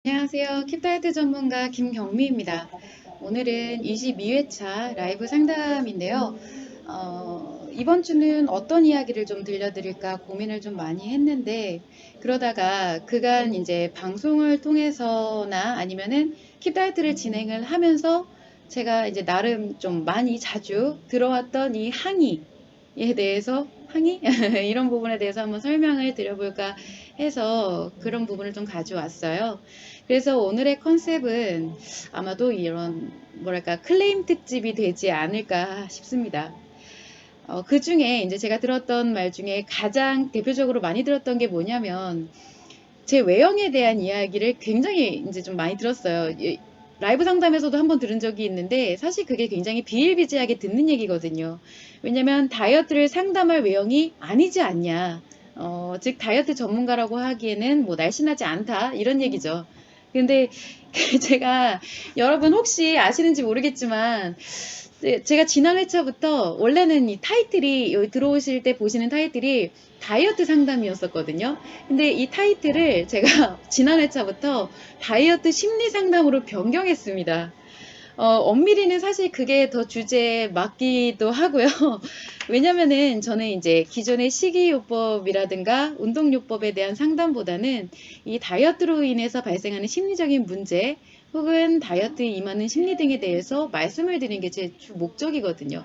안녕하세요. 킵다이어트 전문가 김경미입니다. 오늘은 22회차 라이브 상담인데요. 이번 주는 어떤 이야기를 좀 들려드릴까 고민을 좀 많이 했는데, 그러다가 그간 이제 방송을 통해서나 아니면은 킵다이어트를 진행을 하면서 제가 이제 나름 좀 많이 자주 들어왔던 이 항의에 대해서 항의? 이런 부분에 대해서 한번 설명을 드려볼까 해서 그런 부분을 좀 가져왔어요. 그래서 오늘의 컨셉은 아마도 이런 뭐랄까 클레임 특집이 되지 않을까 싶습니다. 그 중에 이제 제가 들었던 말 중에 가장 대표적으로 많이 들었던 게 뭐냐면 제 외형에 대한 이야기를 굉장히 이제 좀 많이 들었어요. 라이브 상담에서도 한번 들은 적이 있는데 사실 그게 굉장히 비일비재하게 듣는 얘기거든요. 왜냐면 다이어트를 상담할 외형이 아니지 않냐. 즉 다이어트 전문가라고 하기에는 뭐 날씬하지 않다 이런 얘기죠. 근데 제가 여러분 혹시 아시는지 모르겠지만 제가 지난 회차부터 원래는 이 타이틀이 여기 들어오실 때 보시는 타이틀이 다이어트 상담이었었거든요. 근데 이 타이틀을 제가 지난 회차부터 다이어트 심리 상담으로 변경했습니다. 엄밀히는 사실 그게 더 주제에 맞기도 하고요. 왜냐면은 저는 이제 기존의 식이요법이라든가 운동요법에 대한 상담보다는 이 다이어트로 인해서 발생하는 심리적인 문제 혹은 다이어트에 임하는 심리 등에 대해서 말씀을 드리는 게 제 주 목적이거든요.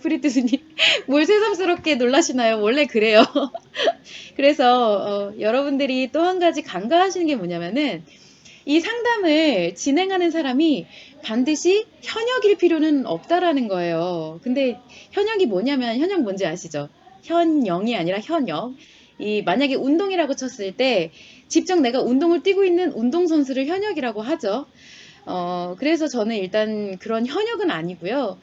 프리트스님, 뭘 새삼스럽게 놀라시나요? 원래 그래요. 그래서 여러분들이 또 한 가지 간과하시는 게 뭐냐면은 이 상담을 진행하는 사람이 반드시 현역일 필요는 없다라는 거예요. 근데 현역이 뭐냐면 현역 뭔지 아시죠? 현영이 아니라 현역. 이 만약에 운동이라고 쳤을 때 직접 내가 운동을 뛰고 있는 운동선수를 현역이라고 하죠. 그래서 저는 일단 그런 현역은 아니고요.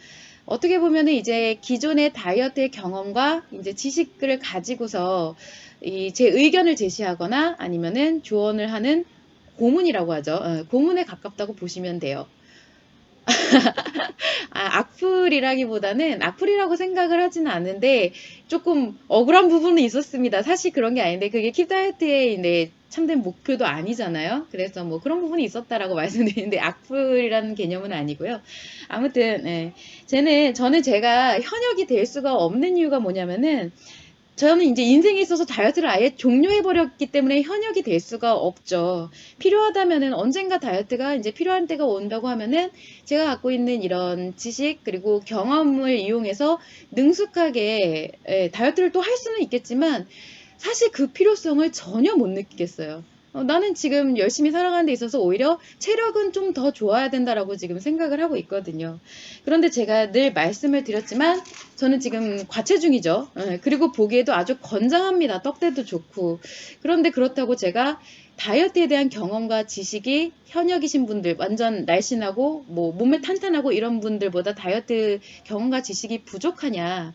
어떻게 보면은 이제 기존의 다이어트의 경험과 이제 지식을 가지고서 이 제 의견을 제시하거나 아니면은 조언을 하는 고문이라고 하죠. 고문에 가깝다고 보시면 돼요. 악플이라기보다는 악플이라고 생각을 하지는 않는데 조금 억울한 부분은 있었습니다. 사실 그런 게 아닌데 그게 킵다이어트의 네, 참된 목표도 아니잖아요. 그래서 뭐 그런 부분이 있었다라고 말씀드리는데 악플이라는 개념은 아니고요. 아무튼 저는 제가 현역이 될 수가 없는 이유가 뭐냐면은 저는 이제 인생에 있어서 다이어트를 아예 종료해버렸기 때문에 현역이 될 수가 없죠. 필요하다면은 언젠가 다이어트가 이제 필요한 때가 온다고 하면은 제가 갖고 있는 이런 지식 그리고 경험을 이용해서 능숙하게 다이어트를 또 할 수는 있겠지만 사실 그 필요성을 전혀 못 느끼겠어요. 나는 지금 열심히 살아가는 데 있어서 오히려 체력은 좀 더 좋아야 된다라고 지금 생각을 하고 있거든요. 그런데 제가 늘 말씀을 드렸지만 저는 지금 과체중이죠. 그리고 보기에도 아주 건장합니다. 떡대도 좋고. 그런데 그렇다고 제가 다이어트에 대한 경험과 지식이 현역이신 분들, 완전 날씬하고 뭐 몸매 탄탄하고 이런 분들보다 다이어트 경험과 지식이 부족하냐?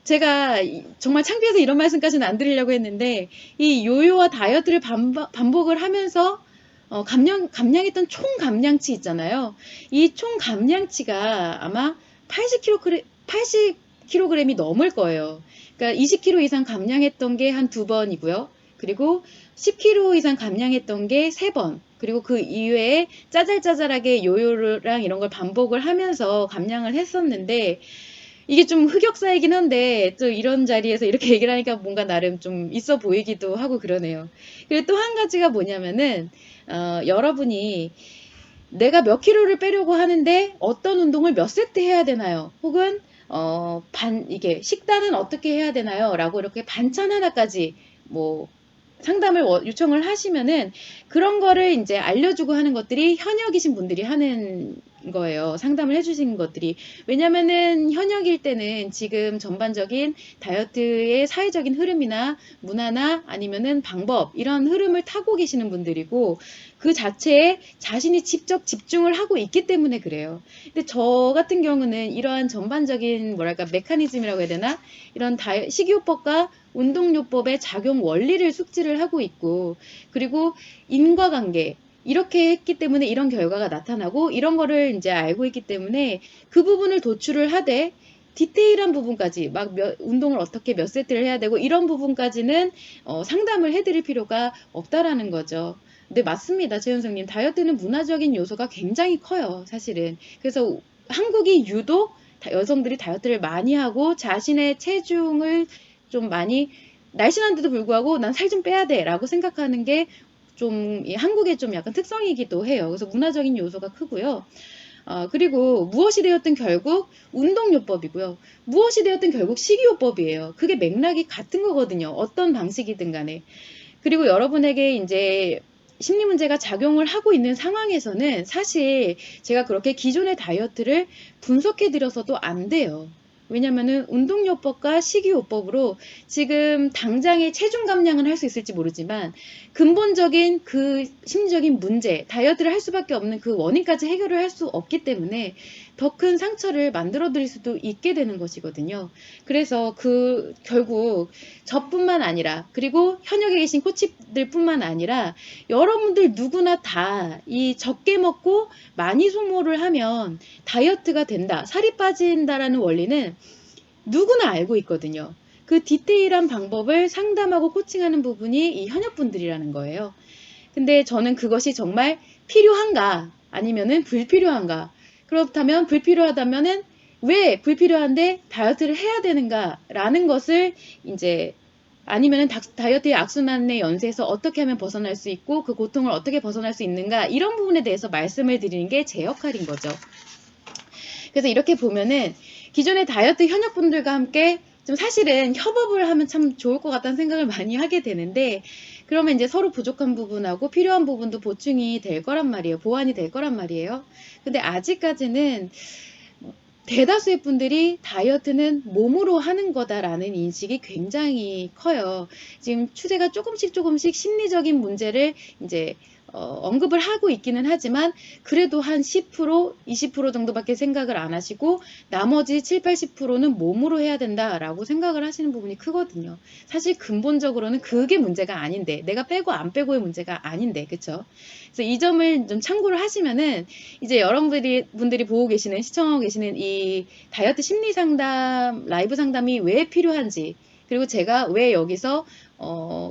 제가 정말 창피해서 이런 말씀까지는 안 드리려고 했는데 이 요요와 다이어트를 반복을 하면서 감량했던 총 감량치 있잖아요. 이 총 감량치가 아마 80kg, 80kg이 넘을 거예요. 그러니까 20kg 이상 감량했던 게 한 두 번이고요. 그리고 10kg 이상 감량했던 게 세 번. 그리고 그 이외에 짜잘짜잘하게 요요랑 이런 걸 반복을 하면서 감량을 했었는데 이게 좀 흑역사이긴 한데 또 이런 자리에서 이렇게 얘기를 하니까 뭔가 나름 좀 있어 보이기도 하고 그러네요. 그리고 또 한 가지가 뭐냐면은 여러분이 내가 몇 킬로를 빼려고 하는데 어떤 운동을 몇 세트 해야 되나요? 혹은 이게 식단은 어떻게 해야 되나요? 라고 이렇게 반찬 하나까지 뭐 상담을 요청을 하시면은 그런 거를 이제 알려주고 하는 것들이 현역이신 분들이 하는 거예요. 상담을 해주신 것들이. 왜냐면은 현역일 때는 지금 전반적인 다이어트의 사회적인 흐름이나 문화나 아니면은 방법, 이런 흐름을 타고 계시는 분들이고 그 자체에 자신이 직접 집중을 하고 있기 때문에 그래요. 근데 저 같은 경우는 이러한 전반적인 뭐랄까 메커니즘이라고 해야 되나? 이런 식이요법과 운동요법의 작용 원리를 숙지를 하고 있고 그리고 인과관계 이렇게 했기 때문에 이런 결과가 나타나고 이런 거를 이제 알고 있기 때문에 그 부분을 도출을 하되 디테일한 부분까지 막 운동을 어떻게 몇 세트를 해야 되고 이런 부분까지는 상담을 해드릴 필요가 없다라는 거죠. 네, 맞습니다. 최현성님. 다이어트는 문화적인 요소가 굉장히 커요, 사실은. 그래서 한국이 유독 여성들이 다이어트를 많이 하고 자신의 체중을 좀 많이 날씬한데도 불구하고 난 살 좀 빼야 돼 라고 생각하는 게 좀 한국의 좀 약간 특성이기도 해요. 그래서 문화적인 요소가 크고요. 그리고 무엇이 되었든 결국 운동요법이고요. 무엇이 되었든 결국 식이요법이에요. 그게 맥락이 같은 거거든요. 어떤 방식이든 간에. 그리고 여러분에게 이제 심리 문제가 작용을 하고 있는 상황에서는 사실 제가 그렇게 기존의 다이어트를 분석해 드려서도 안 돼요. 왜냐면은 운동요법과 식이요법으로 지금 당장의 체중 감량은 할 수 있을지 모르지만 근본적인 그 심리적인 문제, 다이어트를 할 수밖에 없는 그 원인까지 해결을 할 수 없기 때문에 더 큰 상처를 만들어 드릴 수도 있게 되는 것이거든요. 그래서 결국 저뿐만 아니라 그리고 현역에 계신 코치들뿐만 아니라 여러분들 누구나 다 이 적게 먹고 많이 소모를 하면 다이어트가 된다, 살이 빠진다라는 원리는 누구나 알고 있거든요. 그 디테일한 방법을 상담하고 코칭하는 부분이 이 현역분들이라는 거예요. 근데 저는 그것이 정말 필요한가 아니면은 불필요한가, 그렇다면 불필요하다면은 왜 불필요한데 다이어트를 해야 되는가라는 것을 이제 아니면은 다이어트의 악순환의 연쇄에서 어떻게 하면 벗어날 수 있고 그 고통을 어떻게 벗어날 수 있는가, 이런 부분에 대해서 말씀을 드리는 게 제 역할인 거죠. 그래서 이렇게 보면은 기존의 다이어트 현역분들과 함께 좀 사실은 협업을 하면 참 좋을 것 같다는 생각을 많이 하게 되는데, 그러면 이제 서로 부족한 부분하고 필요한 부분도 보충이 될 거란 말이에요. 보완이 될 거란 말이에요. 근데 아직까지는 대다수의 분들이 다이어트는 몸으로 하는 거다라는 인식이 굉장히 커요. 지금 추세가 조금씩 심리적인 문제를 이제 언급을 하고 있기는 하지만 그래도 한 10%, 20% 정도밖에 생각을 안 하시고 나머지 7, 80%는 몸으로 해야 된다라고 생각을 하시는 부분이 크거든요. 사실 근본적으로는 그게 문제가 아닌데, 내가 빼고 안 빼고의 문제가 아닌데, 그쵸? 그래서 이 점을 좀 참고를 하시면은 이제 여러분들이 보고 계시는, 시청하고 계시는 이 다이어트 심리 상담, 라이브 상담이 왜 필요한지, 그리고 제가 왜 여기서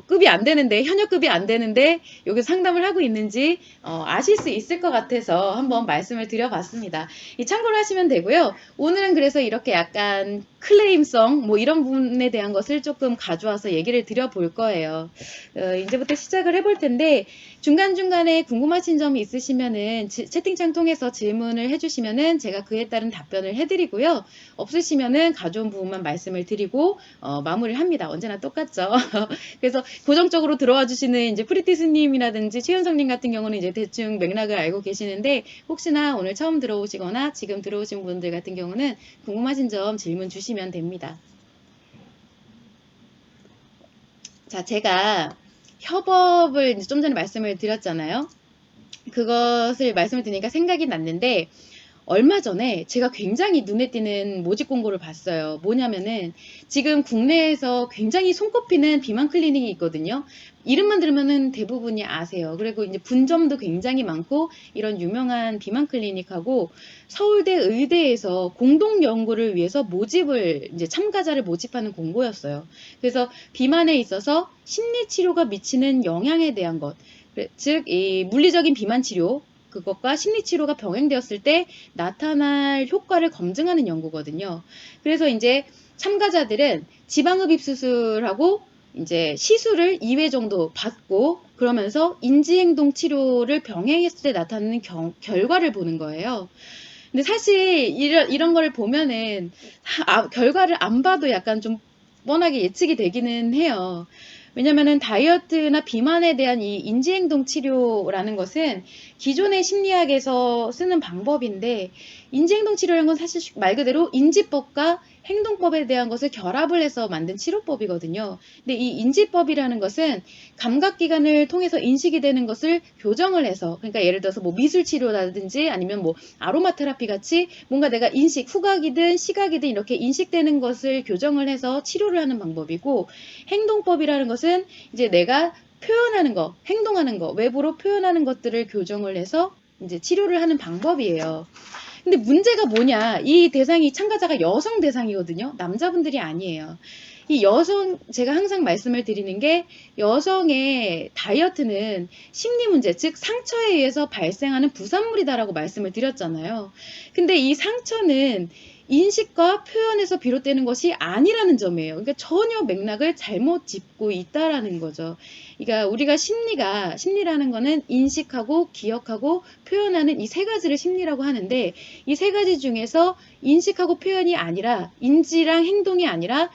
급이 안 되는데, 현역급이 안 되는데 여기 상담을 하고 있는지 아실 수 있을 것 같아서 한번 말씀을 드려봤습니다. 이 참고를 하시면 되고요. 오늘은 그래서 이렇게 약간 클레임성 뭐 이런 부분에 대한 것을 조금 가져와서 얘기를 드려볼 거예요. 이제부터 시작을 해볼 텐데 중간중간에 궁금하신 점이 있으시면은 채팅창 통해서 질문을 해주시면은 제가 그에 따른 답변을 해드리고요. 없으시면은 가져온 부분만 말씀을 드리고 마무리를 합니다. 언제나 똑같죠. 그래서 고정적으로 들어와 주시는 이제 프리티스님이라든지 최현성님 같은 경우는 이제 대충 맥락을 알고 계시는데, 혹시나 오늘 처음 들어오시거나 지금 들어오신 분들 같은 경우는 궁금하신 점 질문 주시면 됩니다. 자, 제가 협업을 이제 좀 전에 말씀을 드렸잖아요. 그것을 말씀을 드리니까 생각이 났는데, 얼마 전에 제가 굉장히 눈에 띄는 모집 공고를 봤어요. 뭐냐면은 지금 국내에서 굉장히 손꼽히는 비만 클리닉이 있거든요. 이름만 들으면은 대부분이 아세요. 그리고 이제 분점도 굉장히 많고 이런 유명한 비만 클리닉하고 서울대 의대에서 공동 연구를 위해서 모집을 이제 참가자를 모집하는 공고였어요. 그래서 비만에 있어서 심리 치료가 미치는 영향에 대한 것, 즉 이 물리적인 비만 치료 그것과 심리 치료가 병행되었을 때 나타날 효과를 검증하는 연구거든요. 그래서 이제 참가자들은 지방흡입 수술하고 이제 시술을 2회 정도 받고 그러면서 인지행동 치료를 병행했을 때 나타나는 결과를 보는 거예요. 근데 사실 이런 거를 보면은 결과를 안 봐도 약간 좀 뻔하게 예측이 되기는 해요. 왜냐면은 다이어트나 비만에 대한 이 인지행동 치료라는 것은 기존의 심리학에서 쓰는 방법인데, 인지행동 치료라는 건 사실 말 그대로 인지법과 행동법에 대한 것을 결합을 해서 만든 치료법이거든요. 근데 이 인지법이라는 것은 감각기관을 통해서 인식이 되는 것을 교정을 해서, 그러니까 예를 들어서 뭐 미술치료라든지 아니면 뭐 아로마 테라피 같이 뭔가 내가 후각이든 시각이든 이렇게 인식되는 것을 교정을 해서 치료를 하는 방법이고, 행동법이라는 것은 이제 내가 표현하는 거, 행동하는 거, 외부로 표현하는 것들을 교정을 해서 이제 치료를 하는 방법이에요. 근데 문제가 뭐냐? 이 대상이 참가자가 여성 대상이거든요. 남자분들이 아니에요. 이 여성, 제가 항상 말씀을 드리는 게 여성의 다이어트는 심리 문제, 즉 상처에 의해서 발생하는 부산물이다라고 말씀을 드렸잖아요. 근데 이 상처는 인식과 표현에서 비롯되는 것이 아니라는 점이에요. 그러니까 전혀 맥락을 잘못 짚고 있다라는 거죠. 그러니까 우리가 심리라는 거는 인식하고 기억하고 표현하는 이 세 가지를 심리라고 하는데, 이 세 가지 중에서 인식하고 표현이 아니라, 인지랑 행동이 아니라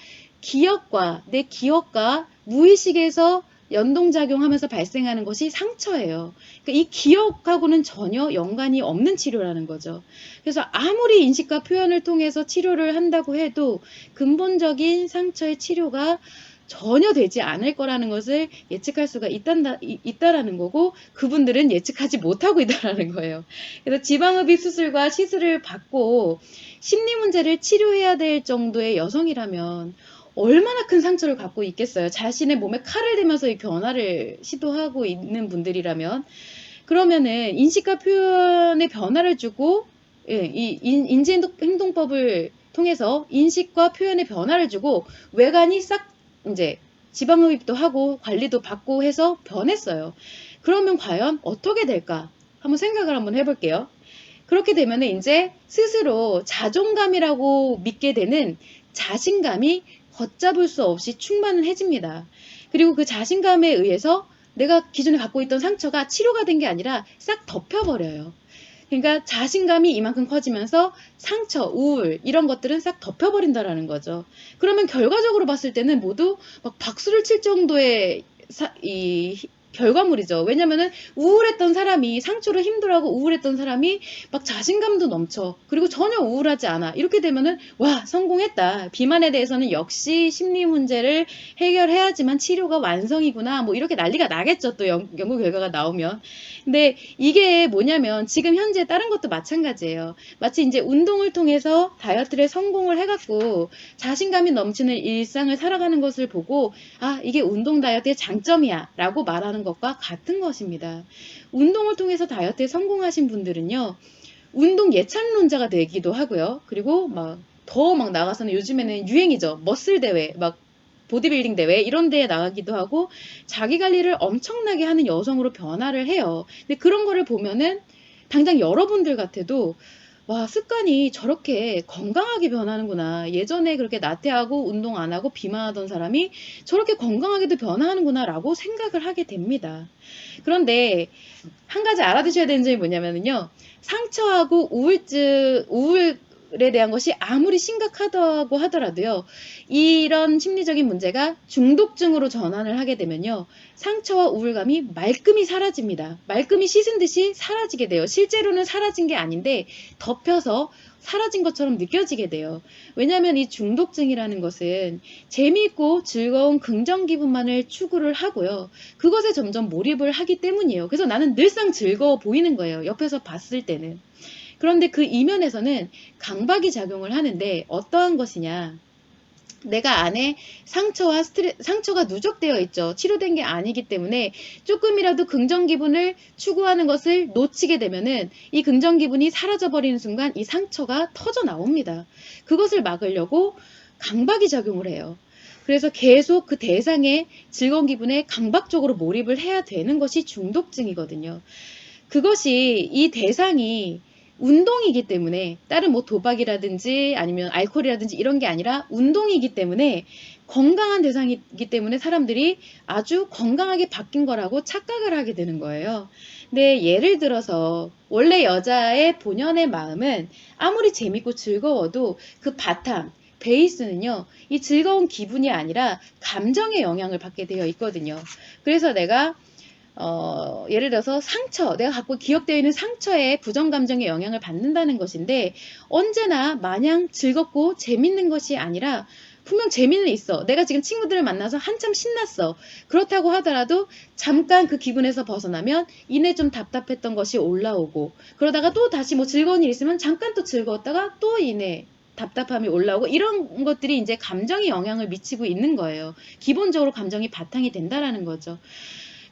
내 기억과 무의식에서 연동작용하면서 발생하는 것이 상처예요. 그러니까 이 기억하고는 전혀 연관이 없는 치료라는 거죠. 그래서 아무리 인식과 표현을 통해서 치료를 한다고 해도 근본적인 상처의 치료가 전혀 되지 않을 거라는 것을 예측할 수가 있다라는 거고, 그분들은 예측하지 못하고 있다라는 거예요. 그래서 지방흡입 수술과 시술을 받고 심리 문제를 치료해야 될 정도의 여성이라면 얼마나 큰 상처를 갖고 있겠어요. 자신의 몸에 칼을 대면서 이 변화를 시도하고 있는 분들이라면. 그러면은 인식과 표현의 변화를 주고, 이 인지행동법을 통해서 인식과 표현의 변화를 주고 외관이 싹 이제 지방흡입도 하고 관리도 받고 해서 변했어요. 그러면 과연 어떻게 될까? 한번 생각을 한번 해볼게요. 그렇게 되면은 이제 스스로 자존감이라고 믿게 되는 자신감이 걷잡을 수 없이 충만을 해집니다. 그리고 그 자신감에 의해서 내가 기존에 갖고 있던 상처가 치료가 된 게 아니라 싹 덮여버려요. 그러니까 자신감이 이만큼 커지면서 상처, 우울 이런 것들은 싹 덮여버린다라는 거죠. 그러면 결과적으로 봤을 때는 모두 막 박수를 칠 정도의 이 결과물이죠. 왜냐면은 우울했던 사람이, 상처로 힘들어하고 우울했던 사람이 막 자신감도 넘쳐. 그리고 전혀 우울하지 않아. 이렇게 되면은 와, 성공했다. 비만에 대해서는 역시 심리 문제를 해결해야지만 치료가 완성이구나. 뭐 이렇게 난리가 나겠죠. 또 연구 결과가 나오면. 근데 이게 뭐냐면 지금 현재 다른 것도 마찬가지예요. 마치 이제 운동을 통해서 다이어트를 성공을 해갖고 자신감이 넘치는 일상을 살아가는 것을 보고, 아, 이게 운동 다이어트의 장점이야 라고 말하는 것과 같은 것입니다. 운동을 통해서 다이어트에 성공하신 분들은요, 운동 예찬론자가 되기도 하고요. 그리고 더 나가서는 요즘에는 유행이죠. 머슬 대회, 보디빌딩 대회 이런 데에 나가기도 하고 자기 관리를 엄청나게 하는 여성으로 변화를 해요. 근데 그런 거를 보면은 당장 여러분들 같아도 와, 습관이 저렇게 건강하게 변하는구나. 예전에 그렇게 나태하고 운동 안 하고 비만하던 사람이 저렇게 건강하게도 변화하는구나 라고 생각을 하게 됩니다. 그런데 한 가지 알아두셔야 되는 점이 뭐냐면요. 상처하고 우울에 대한 것이 아무리 심각하다고 하더라도요. 이런 심리적인 문제가 중독증으로 전환을 하게 되면요. 상처와 우울감이 말끔히 사라집니다. 말끔히 씻은 듯이 사라지게 돼요. 실제로는 사라진 게 아닌데 덮여서 사라진 것처럼 느껴지게 돼요. 왜냐하면 이 중독증이라는 것은 재미있고 즐거운 긍정 기분만을 추구를 하고요. 그것에 점점 몰입을 하기 때문이에요. 그래서 나는 늘상 즐거워 보이는 거예요. 옆에서 봤을 때는. 그런데 그 이면에서는 강박이 작용을 하는데 어떠한 것이냐. 내가 안에 상처가 누적되어 있죠. 치료된 게 아니기 때문에 조금이라도 긍정 기분을 추구하는 것을 놓치게 되면은 이 긍정 기분이 사라져 버리는 순간 이 상처가 터져 나옵니다. 그것을 막으려고 강박이 작용을 해요. 그래서 계속 그 대상의 즐거운 기분에 강박적으로 몰입을 해야 되는 것이 중독증이거든요. 그것이 이 대상이 운동이기 때문에 다른 뭐 도박이라든지 아니면 알코올이라든지 이런 게 아니라 운동이기 때문에 건강한 대상이기 때문에 사람들이 아주 건강하게 바뀐 거라고 착각을 하게 되는 거예요. 근데 예를 들어서 원래 여자의 본연의 마음은 아무리 재밌고 즐거워도 그 바탕, 베이스는요, 이 즐거운 기분이 아니라 감정의 영향을 받게 되어 있거든요. 그래서 내가 예를 들어서 내가 갖고 기억되어 있는 상처에 부정감정의 영향을 받는다는 것인데, 언제나 마냥 즐겁고 재밌는 것이 아니라, 분명 재미는 있어. 내가 지금 친구들을 만나서 한참 신났어. 그렇다고 하더라도 잠깐 그 기분에서 벗어나면 이내 좀 답답했던 것이 올라오고, 그러다가 또 다시 뭐 즐거운 일 있으면 잠깐 또 즐거웠다가 또 이내 답답함이 올라오고, 이런 것들이 이제 감정에 영향을 미치고 있는 거예요. 기본적으로 감정이 바탕이 된다라는 거죠.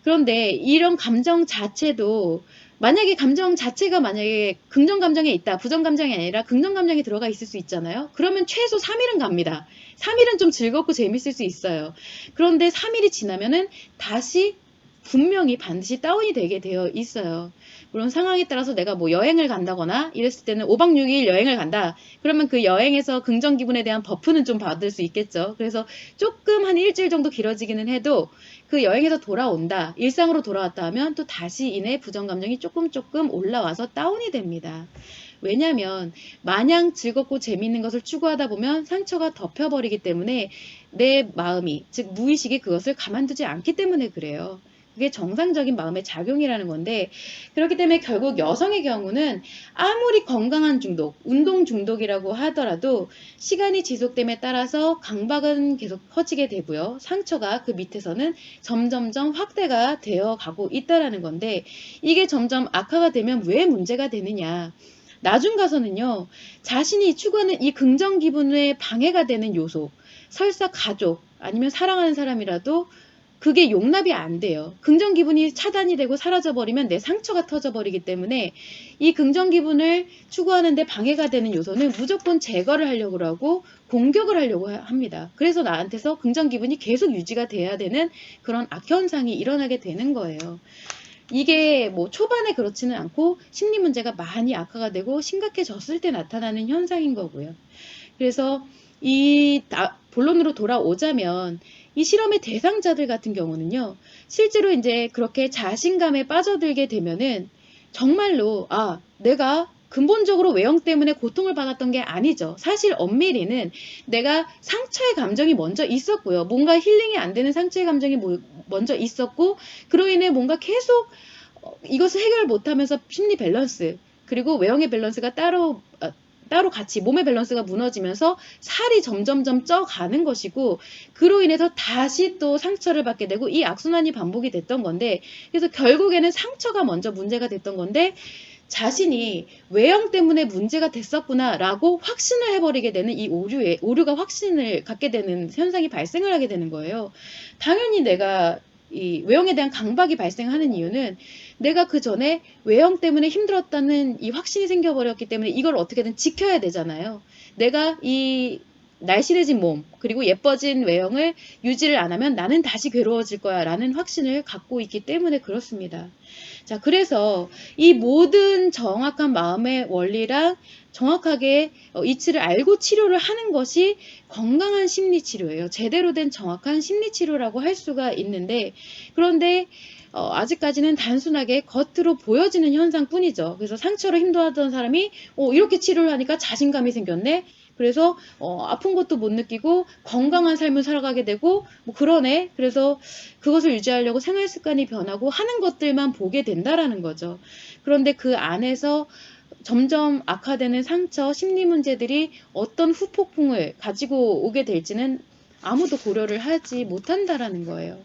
그런데 이런 감정 자체도 만약에 감정 자체가 만약에 긍정 감정에 있다. 부정 감정이 아니라 긍정 감정이 들어가 있을 수 있잖아요. 그러면 최소 3일은 갑니다. 3일은 좀 즐겁고 재밌을 수 있어요. 그런데 3일이 지나면은 다시 분명히 반드시 다운이 되게 되어 있어요. 물론 상황에 따라서 내가 뭐 여행을 간다거나 이랬을 때는 5박 6일 여행을 간다. 그러면 그 여행에서 긍정 기분에 대한 버프는 좀 받을 수 있겠죠. 그래서 조금 한 일주일 정도 길어지기는 해도 그 여행에서 돌아온다. 일상으로 돌아왔다 하면 또 다시 이내 부정 감정이 조금 올라와서 다운이 됩니다. 왜냐하면 마냥 즐겁고 재미있는 것을 추구하다 보면 상처가 덮여버리기 때문에 내 마음이, 즉 무의식이 그것을 가만두지 않기 때문에 그래요. 그게 정상적인 마음의 작용이라는 건데, 그렇기 때문에 결국 여성의 경우는 아무리 건강한 중독, 운동 중독이라고 하더라도 시간이 지속됨에 따라서 강박은 계속 커지게 되고요. 상처가 그 밑에서는 점점점 확대가 되어 가고 있다라는 건데, 이게 점점 악화가 되면 왜 문제가 되느냐. 나중 가서는요, 자신이 추구하는 이 긍정 기분에 방해가 되는 요소, 설사 가족, 아니면 사랑하는 사람이라도 그게 용납이 안 돼요. 긍정 기분이 차단이 되고 사라져 버리면 내 상처가 터져 버리기 때문에 이 긍정 기분을 추구하는데 방해가 되는 요소는 무조건 제거를 하려고 하고 공격을 하려고 합니다. 그래서 나한테서 긍정 기분이 계속 유지가 돼야 되는 그런 악현상이 일어나게 되는 거예요. 이게 뭐 초반에 그렇지는 않고 심리 문제가 많이 악화가 되고 심각해졌을 때 나타나는 현상인 거고요. 그래서 이 본론으로 돌아오자면 이 실험의 대상자들 같은 경우는요, 실제로 이제 그렇게 자신감에 빠져들게 되면은 정말로 내가 근본적으로 외형 때문에 고통을 받았던 게 아니죠. 사실 엄밀히는 내가 상처의 감정이 먼저 있었고요. 뭔가 힐링이 안 되는 상처의 감정이 먼저 있었고, 그로 인해 뭔가 계속 이것을 해결을 못하면서 심리 밸런스, 그리고 외형의 밸런스가 따로 같이 몸의 밸런스가 무너지면서 살이 점점점 쪄가는 것이고, 그로 인해서 다시 또 상처를 받게 되고 이 악순환이 반복이 됐던 건데, 그래서 결국에는 상처가 먼저 문제가 됐던 건데 자신이 외형 때문에 문제가 됐었구나라고 확신을 해버리게 되는 이 오류가 확신을 갖게 되는 현상이 발생을 하게 되는 거예요. 당연히 내가 이 외형에 대한 강박이 발생하는 이유는 내가 그 전에 외형 때문에 힘들었다는 이 확신이 생겨버렸기 때문에 이걸 어떻게든 지켜야 되잖아요. 내가 이 날씬해진 몸, 그리고 예뻐진 외형을 유지를 안 하면 나는 다시 괴로워질 거야 라는 확신을 갖고 있기 때문에 그렇습니다. 자, 그래서 이 모든 정확한 마음의 원리랑 정확하게 이치를 알고 치료를 하는 것이 건강한 심리치료예요. 제대로 된 정확한 심리치료라고 할 수가 있는데, 그런데 아직까지는 단순하게 겉으로 보여지는 현상뿐이죠. 그래서 상처로 힘들어하던 사람이 이렇게 치료를 하니까 자신감이 생겼네. 그래서 아픈 것도 못 느끼고 건강한 삶을 살아가게 되고 뭐 그러네. 그래서 그것을 유지하려고 생활 습관이 변하고 하는 것들만 보게 된다라는 거죠. 그런데 그 안에서 점점 악화되는 상처, 심리 문제들이 어떤 후폭풍을 가지고 오게 될지는 아무도 고려를 하지 못한다라는 거예요.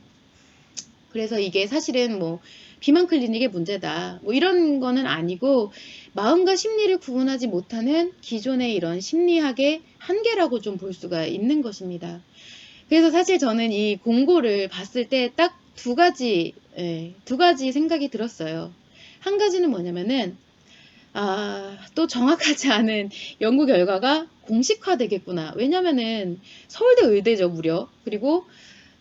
그래서 이게 사실은 뭐 비만 클리닉의 문제다. 뭐 이런 거는 아니고 마음과 심리를 구분하지 못하는 기존의 이런 심리학의 한계라고 좀 볼 수가 있는 것입니다. 그래서 사실 저는 이 공고를 봤을 때 딱 두 가지 생각이 들었어요. 한 가지는 뭐냐면은 또 정확하지 않은 연구 결과가 공식화되겠구나. 왜냐면은 서울대 의대죠, 무려. 그리고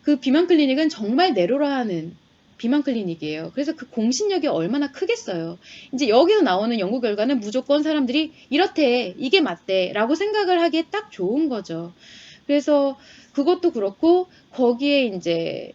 그 비만 클리닉은 정말 내로라 하는 비만 클리닉이에요. 그래서 그 공신력이 얼마나 크겠어요. 이제 여기서 나오는 연구 결과는 무조건 사람들이 이렇대, 이게 맞대 라고 생각을 하기에 딱 좋은 거죠. 그래서 그것도 그렇고 거기에 이제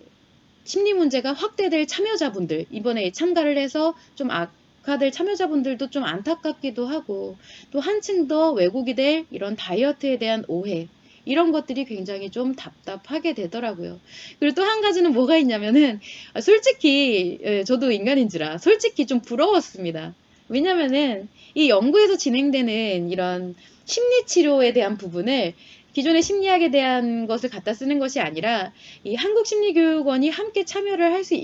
심리 문제가 확대될 참여자분들, 이번에 참가를 해서 좀 악화될 참여자분들도 좀 안타깝기도 하고, 또 한층 더 왜곡이 될 이런 다이어트에 대한 오해, 이런 것들이 굉장히 좀 답답하게 되더라고요. 그리고 또 한 가지는 뭐가 있냐면은 솔직히 저도 인간인지라 솔직히 좀 부러웠습니다. 왜냐면은 이 연구에서 진행되는 이런 심리치료에 대한 부분을 기존의 심리학에 대한 것을 갖다 쓰는 것이 아니라 이 한국심리교육원이 함께 참여를 할 수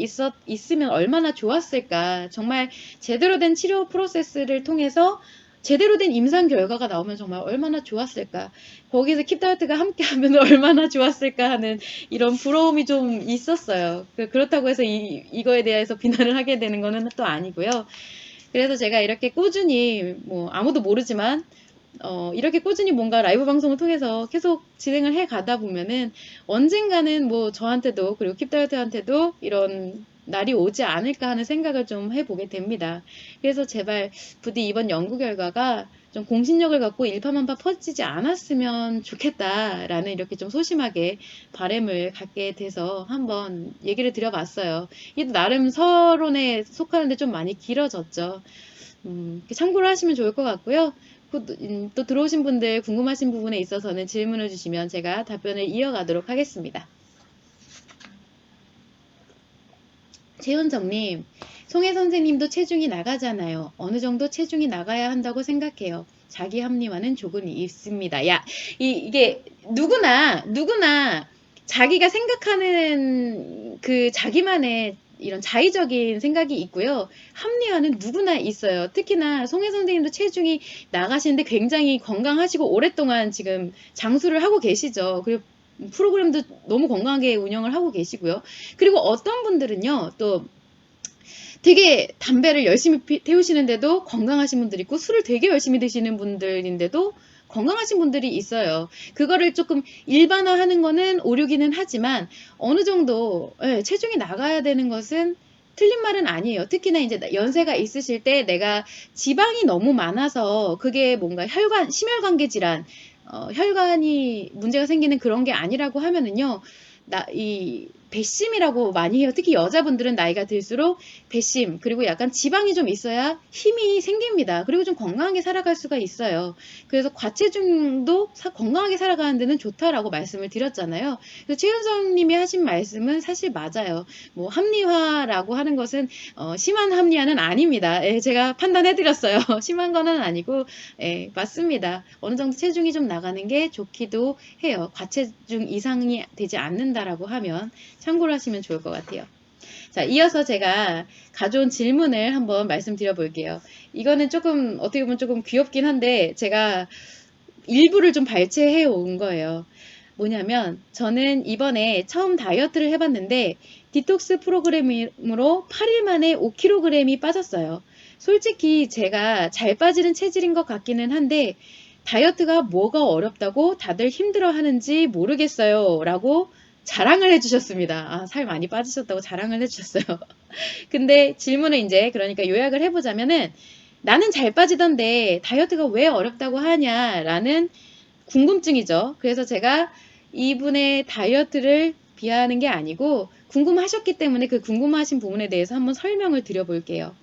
있으면 얼마나 좋았을까. 정말 제대로 된 치료 프로세스를 통해서 제대로 된 임상 결과가 나오면 정말 얼마나 좋았을까. 거기서 킵다이어트가 함께하면 얼마나 좋았을까 하는 이런 부러움이 좀 있었어요. 그렇다고 해서 이거에 대해서 비난을 하게 되는 거는 또 아니고요. 그래서 제가 이렇게 꾸준히 뭐 아무도 모르지만 이렇게 꾸준히 뭔가 라이브 방송을 통해서 계속 진행을 해 가다 보면은 언젠가는 뭐 저한테도 그리고 킵다이어트한테도 이런 날이 오지 않을까 하는 생각을 좀 해보게 됩니다. 그래서 제발 부디 이번 연구 결과가 좀 공신력을 갖고 일파만파 퍼지지 않았으면 좋겠다라는 이렇게 좀 소심하게 바람을 갖게 돼서 한번 얘기를 드려봤어요. 이게 나름 서론에 속하는데 좀 많이 길어졌죠. 참고를 하시면 좋을 것 같고요. 또 들어오신 분들 궁금하신 부분에 있어서는 질문을 주시면 제가 답변을 이어가도록 하겠습니다. 최윤정님, 송혜 선생님도 체중이 나가잖아요. 어느 정도 체중이 나가야 한다고 생각해요. 자기 합리화는 조금 있습니다. 야, 이게 누구나 자기가 생각하는 그 자기만의 이런 자의적인 생각이 있고요. 합리화는 누구나 있어요. 특히나 송혜 선생님도 체중이 나가시는데 굉장히 건강하시고 오랫동안 지금 장수를 하고 계시죠. 그리고 프로그램도 너무 건강하게 운영을 하고 계시고요. 그리고 어떤 분들은요, 또 되게 담배를 열심히 태우시는데도 건강하신 분들이 있고 술을 되게 열심히 드시는 분들인데도 건강하신 분들이 있어요. 그거를 조금 일반화하는 거는 오류기는 하지만 어느 정도 체중이 나가야 되는 것은 틀린 말은 아니에요. 특히나 이제 연세가 있으실 때 내가 지방이 너무 많아서 그게 뭔가 심혈관계 질환, 혈관이 문제가 생기는 그런 게 아니라고 하면은요, 이 배심이라고 많이 해요. 특히 여자분들은 나이가 들수록 배심, 그리고 약간 지방이 좀 있어야 힘이 생깁니다. 그리고 좀 건강하게 살아갈 수가 있어요. 그래서 과체중도 건강하게 살아가는 데는 좋다라고 말씀을 드렸잖아요. 그래서 최윤성님이 하신 말씀은 사실 맞아요. 뭐 합리화라고 하는 것은 심한 합리화는 아닙니다. 예, 제가 판단해드렸어요. 심한 거는 아니고 맞습니다. 어느 정도 체중이 좀 나가는 게 좋기도 해요. 과체중 이상이 되지 않는다라고 하면 참고를 하시면 좋을 것 같아요. 자, 이어서 제가 가져온 질문을 한번 말씀드려 볼게요. 이거는 조금 어떻게 보면 조금 귀엽긴 한데 제가 일부를 좀 발췌해 온 거예요. 뭐냐면 저는 이번에 처음 다이어트를 해봤는데 디톡스 프로그램으로 8일 만에 5kg이 빠졌어요. 솔직히 제가 잘 빠지는 체질인 것 같기는 한데 다이어트가 뭐가 어렵다고 다들 힘들어 하는지 모르겠어요 라고 자랑을 해주셨습니다. 아, 살 많이 빠지셨다고 자랑을 해주셨어요. 근데 질문을 이제 그러니까 요약을 해보자면은 나는 잘 빠지던데 다이어트가 왜 어렵다고 하냐라는 궁금증이죠. 그래서 제가 이분의 다이어트를 비하하는 게 아니고 궁금하셨기 때문에 그 궁금하신 부분에 대해서 한번 설명을 드려볼게요.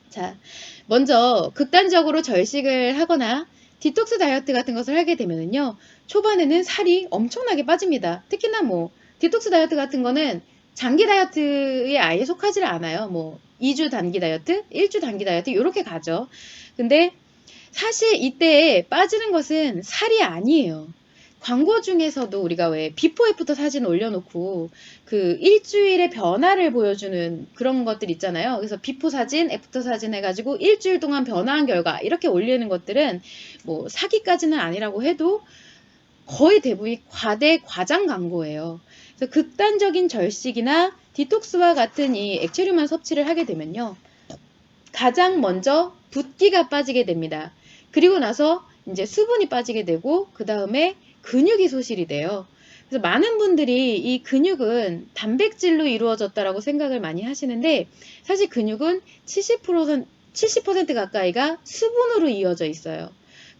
자, 먼저 극단적으로 절식을 하거나 디톡스 다이어트 같은 것을 하게 되면요. 초반에는 살이 엄청나게 빠집니다. 특히나 뭐 디톡스 다이어트 같은 거는 장기 다이어트에 아예 속하지 않아요. 뭐 2주 단기 다이어트, 1주 단기 다이어트 이렇게 가죠. 근데 사실 이때 빠지는 것은 살이 아니에요. 광고 중에서도 우리가 왜 비포 애프터 사진 올려놓고 그 일주일의 변화를 보여주는 그런 것들 있잖아요. 그래서 비포 사진, 애프터 사진 해가지고 일주일 동안 변화한 결과 이렇게 올리는 것들은 뭐 사기까지는 아니라고 해도 거의 대부분이 과장 광고예요. 그래서 극단적인 절식이나 디톡스와 같은 이 액체류만 섭취를 하게 되면요. 가장 먼저 붓기가 빠지게 됩니다. 그리고 나서 이제 수분이 빠지게 되고 그 다음에 근육이 소실이 돼요. 그래서 많은 분들이 이 근육은 단백질로 이루어졌다라고 생각을 많이 하시는데 사실 근육은 70% 가까이가 수분으로 이어져 있어요.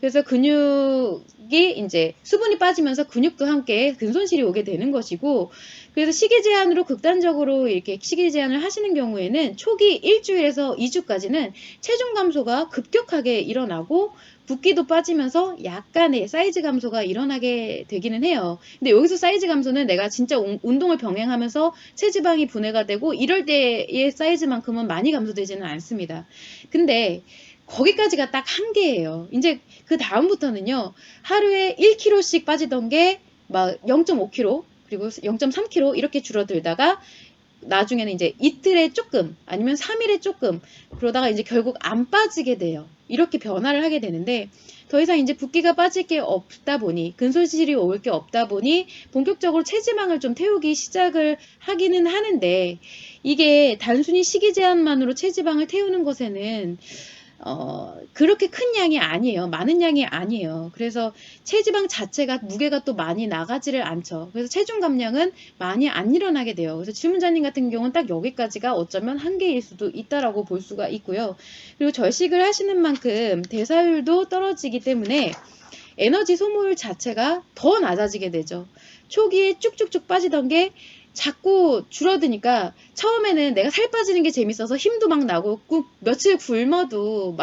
그래서 근육이 이제 수분이 빠지면서 근육도 함께 근손실이 오게 되는 것이고 그래서 식이 제한으로 극단적으로 이렇게 식이 제한을 하시는 경우에는 초기 일주일에서 2주까지는 체중 감소가 급격하게 일어나고 붓기도 빠지면서 약간의 사이즈 감소가 일어나게 되기는 해요. 근데 여기서 사이즈 감소는 내가 진짜 운동을 병행하면서 체지방이 분해가 되고 이럴 때의 사이즈만큼은 많이 감소되지는 않습니다. 근데 거기까지가 딱 한계예요. 이제 그 다음부터는요. 하루에 1kg씩 빠지던 게 막 0.5kg 그리고 0.3kg 이렇게 줄어들다가 나중에는 이제 이틀에 조금 아니면 3일에 조금 그러다가 이제 결국 안 빠지게 돼요. 이렇게 변화를 하게 되는데 더 이상 이제 붓기가 빠질 게 없다 보니 근손실이 올 게 없다 보니 본격적으로 체지방을 좀 태우기 시작을 하기는 하는데 이게 단순히 식이 제한만으로 체지방을 태우는 것에는 그렇게 큰 양이 아니에요. 많은 양이 아니에요. 그래서 체지방 자체가 무게가 또 많이 나가지를 않죠. 그래서 체중 감량은 많이 안 일어나게 돼요. 그래서 주문자님 같은 경우는 딱 여기까지가 어쩌면 한계일 수도 있다라고 볼 수가 있고요. 그리고 절식을 하시는 만큼 대사율도 떨어지기 때문에 에너지 소모율 자체가 더 낮아지게 되죠. 초기에 쭉쭉쭉 빠지던 게 자꾸 줄어드니까 처음에는 내가 살 빠지는 게 재밌어서 힘도 막 나고 며칠 굶어도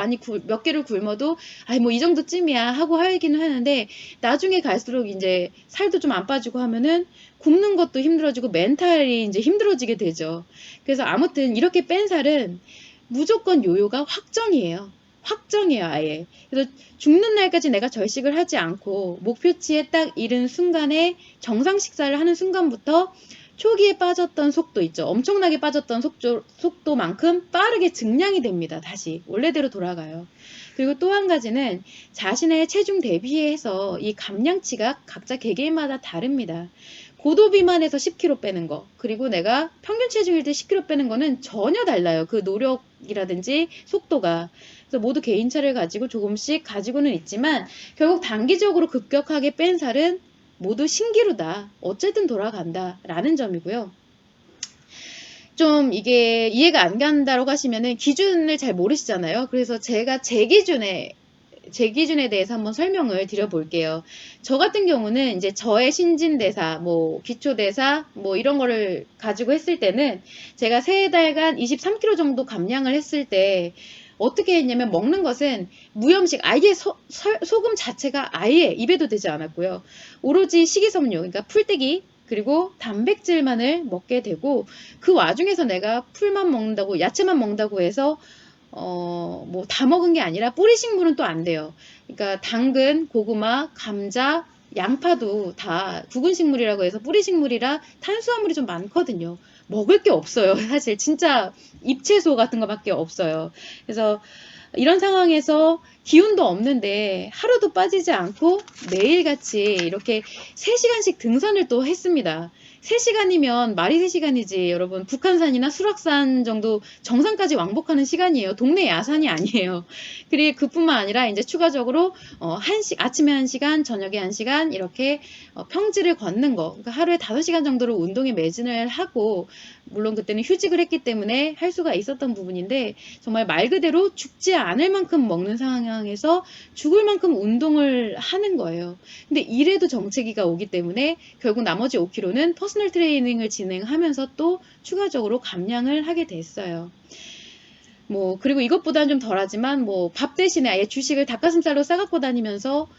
몇 개를 굶어도 아이 뭐 이 정도쯤이야 하고 하기는 하는데 나중에 갈수록 이제 살도 좀 안 빠지고 하면은 굶는 것도 힘들어지고 멘탈이 이제 힘들어지게 되죠. 그래서 아무튼 이렇게 뺀 살은 무조건 요요가 확정이에요. 확정이에요, 아예. 그래서 죽는 날까지 내가 절식을 하지 않고 목표치에 딱 이른 순간에 정상 식사를 하는 순간부터 초기에 빠졌던 속도 있죠. 엄청나게 빠졌던 속도만큼 빠르게 증량이 됩니다. 다시 원래대로 돌아가요. 그리고 또 한 가지는 자신의 체중 대비해서 이 감량치가 각자 개개인마다 다릅니다. 고도 비만에서 10kg 빼는 거 그리고 내가 평균 체중일 때 10kg 빼는 거는 전혀 달라요. 그 노력이라든지 속도가. 그래서 모두 개인차를 가지고 조금씩 가지고는 있지만 결국 단기적으로 급격하게 뺀 살은 모두 신기루다. 어쨌든 돌아간다. 라는 점이고요. 좀 이게 이해가 안 간다고 하시면은 기준을 잘 모르시잖아요. 그래서 제가 제 기준에 대해서 한번 설명을 드려볼게요. 저 같은 경우는 이제 저의 신진대사, 뭐 기초대사, 뭐 이런 거를 가지고 했을 때는 제가 3달간 23kg 정도 감량을 했을 때 어떻게 했냐면 먹는 것은 무염식, 아예 소금 자체가 아예 입에도 되지 않았고요. 오로지 식이섬유, 그러니까 풀떼기, 그리고 단백질만을 먹게 되고 그 와중에서 내가 풀만 먹는다고 야채만 먹는다고 해서 뭐 다 먹은 게 아니라 뿌리식물은 또 안 돼요. 그러니까 당근, 고구마, 감자, 양파도 다 구근식물이라고 해서 뿌리식물이라 탄수화물이 좀 많거든요. 먹을 게 없어요. 사실 진짜 잎채소 같은 거밖에 없어요. 그래서 이런 상황에서 기운도 없는데 하루도 빠지지 않고 매일같이 이렇게 3시간씩 등산을 또 했습니다. 3시간이면 말이 3시간이지 여러분 북한산이나 수락산 정도 정상까지 왕복하는 시간이에요. 동네 야산이 아니에요. 그리고 그뿐만 아니라 이제 추가적으로 아침에 1시간 저녁에 1시간 이렇게 평지를 걷는 거 그러니까 하루에 5시간 정도로 운동에 매진을 하고 물론 그때는 휴직을 했기 때문에 할 수가 있었던 부분인데 정말 말 그대로 죽지 않을 만큼 먹는 상황에서 죽을 만큼 운동을 하는 거예요. 근데 이래도 정체기가 오기 때문에 결국 나머지 5kg는 퍼스널 트레이닝을 진행하면서 또 추가적으로 감량을 하게 됐어요. 뭐 그리고 이것보다는 좀 덜하지만 뭐 밥 대신에 아예 주식을 닭가슴살로 싸갖고 다니면서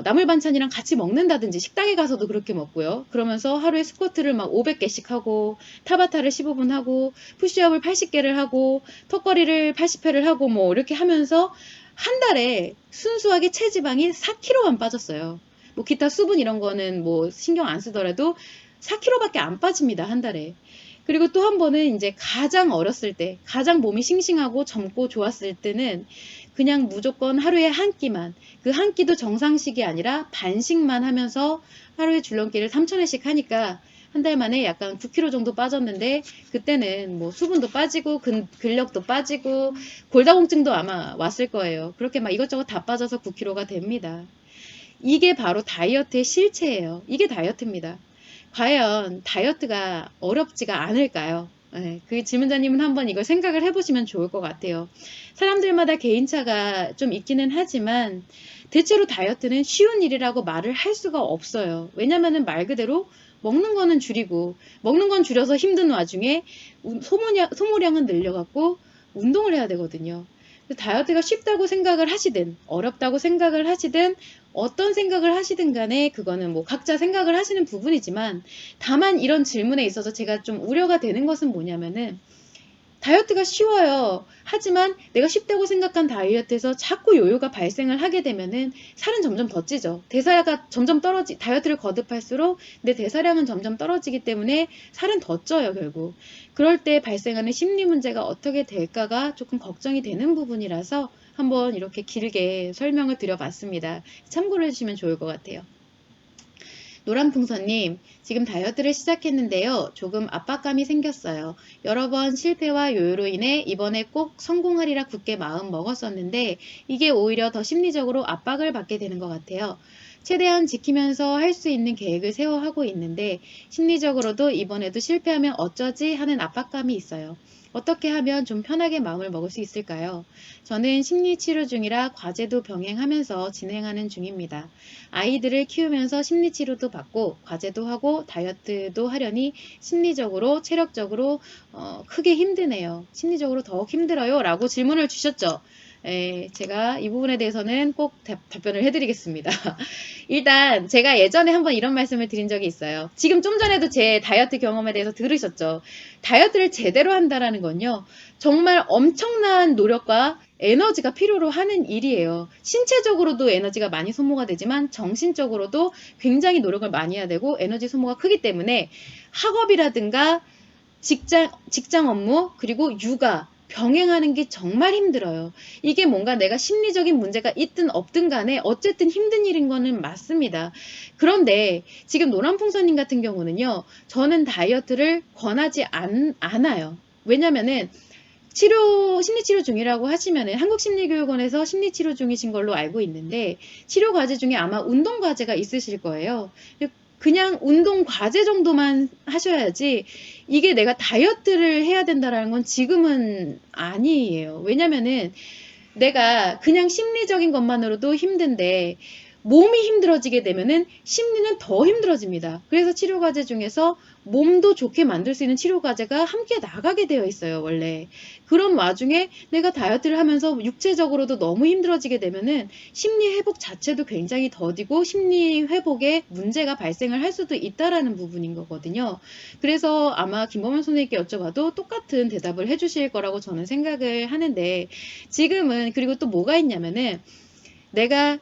나물 반찬이랑 같이 먹는다든지 식당에 가서도 그렇게 먹고요. 그러면서 하루에 스쿼트를 막 500개씩 하고 타바타를 15분 하고 푸시업을 80개를 하고 턱걸이를 80회를 하고 뭐 이렇게 하면서 한 달에 순수하게 체지방이 4kg만 빠졌어요. 뭐 기타 수분 이런 거는 뭐 신경 안 쓰더라도 4kg밖에 안 빠집니다. 한 달에. 그리고 또 한 번은 이제 가장 어렸을 때, 가장 몸이 싱싱하고 젊고 좋았을 때는 그냥 무조건 하루에 한 끼만, 그 한 끼도 정상식이 아니라 반식만 하면서 하루에 줄넘기를 3,000회씩 하니까 한 달 만에 약간 9kg 정도 빠졌는데 그때는 뭐 수분도 빠지고 근력도 빠지고 골다공증도 아마 왔을 거예요. 그렇게 막 이것저것 다 빠져서 9kg가 됩니다. 이게 바로 다이어트의 실체예요. 이게 다이어트입니다. 과연 다이어트가 어렵지가 않을까요? 네, 그 질문자님은 한번 이걸 생각을 해보시면 좋을 것 같아요. 사람들마다 개인차가 좀 있기는 하지만 대체로 다이어트는 쉬운 일이라고 말을 할 수가 없어요. 왜냐면은 말 그대로 먹는 거는 줄이고 먹는 건 줄여서 힘든 와중에 소모량은 늘려갖고 운동을 해야 되거든요. 다이어트가 쉽다고 생각을 하시든 어렵다고 생각을 하시든 어떤 생각을 하시든 간에 그거는 뭐 각자 생각을 하시는 부분이지만 다만 이런 질문에 있어서 제가 좀 우려가 되는 것은 뭐냐면은 다이어트가 쉬워요. 하지만 내가 쉽다고 생각한 다이어트에서 자꾸 요요가 발생을 하게 되면은 살은 점점 더 찌죠. 대사가 점점 다이어트를 거듭할수록 내 대사량은 점점 떨어지기 때문에 살은 더 쪄요, 결국. 그럴 때 발생하는 심리 문제가 어떻게 될까가 조금 걱정이 되는 부분이라서 한번 이렇게 길게 설명을 드려봤습니다. 참고를 해주시면 좋을 것 같아요. 노란풍선님, 지금 다이어트를 시작했는데요. 조금 압박감이 생겼어요. 여러 번 실패와 요요로 인해 이번에 꼭 성공하리라 굳게 마음 먹었었는데 이게 오히려 더 심리적으로 압박을 받게 되는 것 같아요. 최대한 지키면서 할 수 있는 계획을 세워 하고 있는데 심리적으로도 이번에도 실패하면 어쩌지 하는 압박감이 있어요. 어떻게 하면 좀 편하게 마음을 먹을 수 있을까요? 저는 심리치료 중이라 과제도 병행하면서 진행하는 중입니다. 아이들을 키우면서 심리치료도 받고 과제도 하고 다이어트도 하려니 심리적으로 체력적으로 크게 힘드네요. 심리적으로 더욱 힘들어요 라고 질문을 주셨죠. 제가 이 부분에 대해서는 꼭 답변을 해드리겠습니다. 일단 제가 예전에 한번 이런 말씀을 드린 적이 있어요. 지금 좀 전에도 제 다이어트 경험에 대해서 들으셨죠. 다이어트를 제대로 한다라는 건요. 정말 엄청난 노력과 에너지가 필요로 하는 일이에요. 신체적으로도 에너지가 많이 소모가 되지만 정신적으로도 굉장히 노력을 많이 해야 되고 에너지 소모가 크기 때문에 학업이라든가 직장 업무 그리고 육아 병행하는 게 정말 힘들어요. 이게 뭔가 내가 심리적인 문제가 있든 없든 간에 어쨌든 힘든 일인 거는 맞습니다. 그런데 지금 노란풍선님 같은 경우는요. 저는 다이어트를 권하지 않아요. 왜냐면은 심리치료 중이라고 하시면은 한국심리교육원에서 심리치료 중이신 걸로 알고 있는데 치료 과제 중에 아마 운동 과제가 있으실 거예요. 그냥 운동 과제 정도만 하셔야지 이게 내가 다이어트를 해야 된다라는 건 지금은 아니에요. 왜냐면은 내가 그냥 심리적인 것만으로도 힘든데 몸이 힘들어지게 되면은 심리는 더 힘들어집니다. 그래서 치료 과제 중에서 몸도 좋게 만들 수 있는 치료 과제가 함께 나가게 되어 있어요, 원래. 그런 와중에 내가 다이어트를 하면서 육체적으로도 너무 힘들어지게 되면은 심리 회복 자체도 굉장히 더디고 심리 회복에 문제가 발생을 할 수도 있다라는 부분인 거거든요. 그래서 아마 김범현 선생님께 여쭤봐도 똑같은 대답을 해주실 거라고 저는 생각을 하는데 지금은 그리고 또 뭐가 있냐면은 내가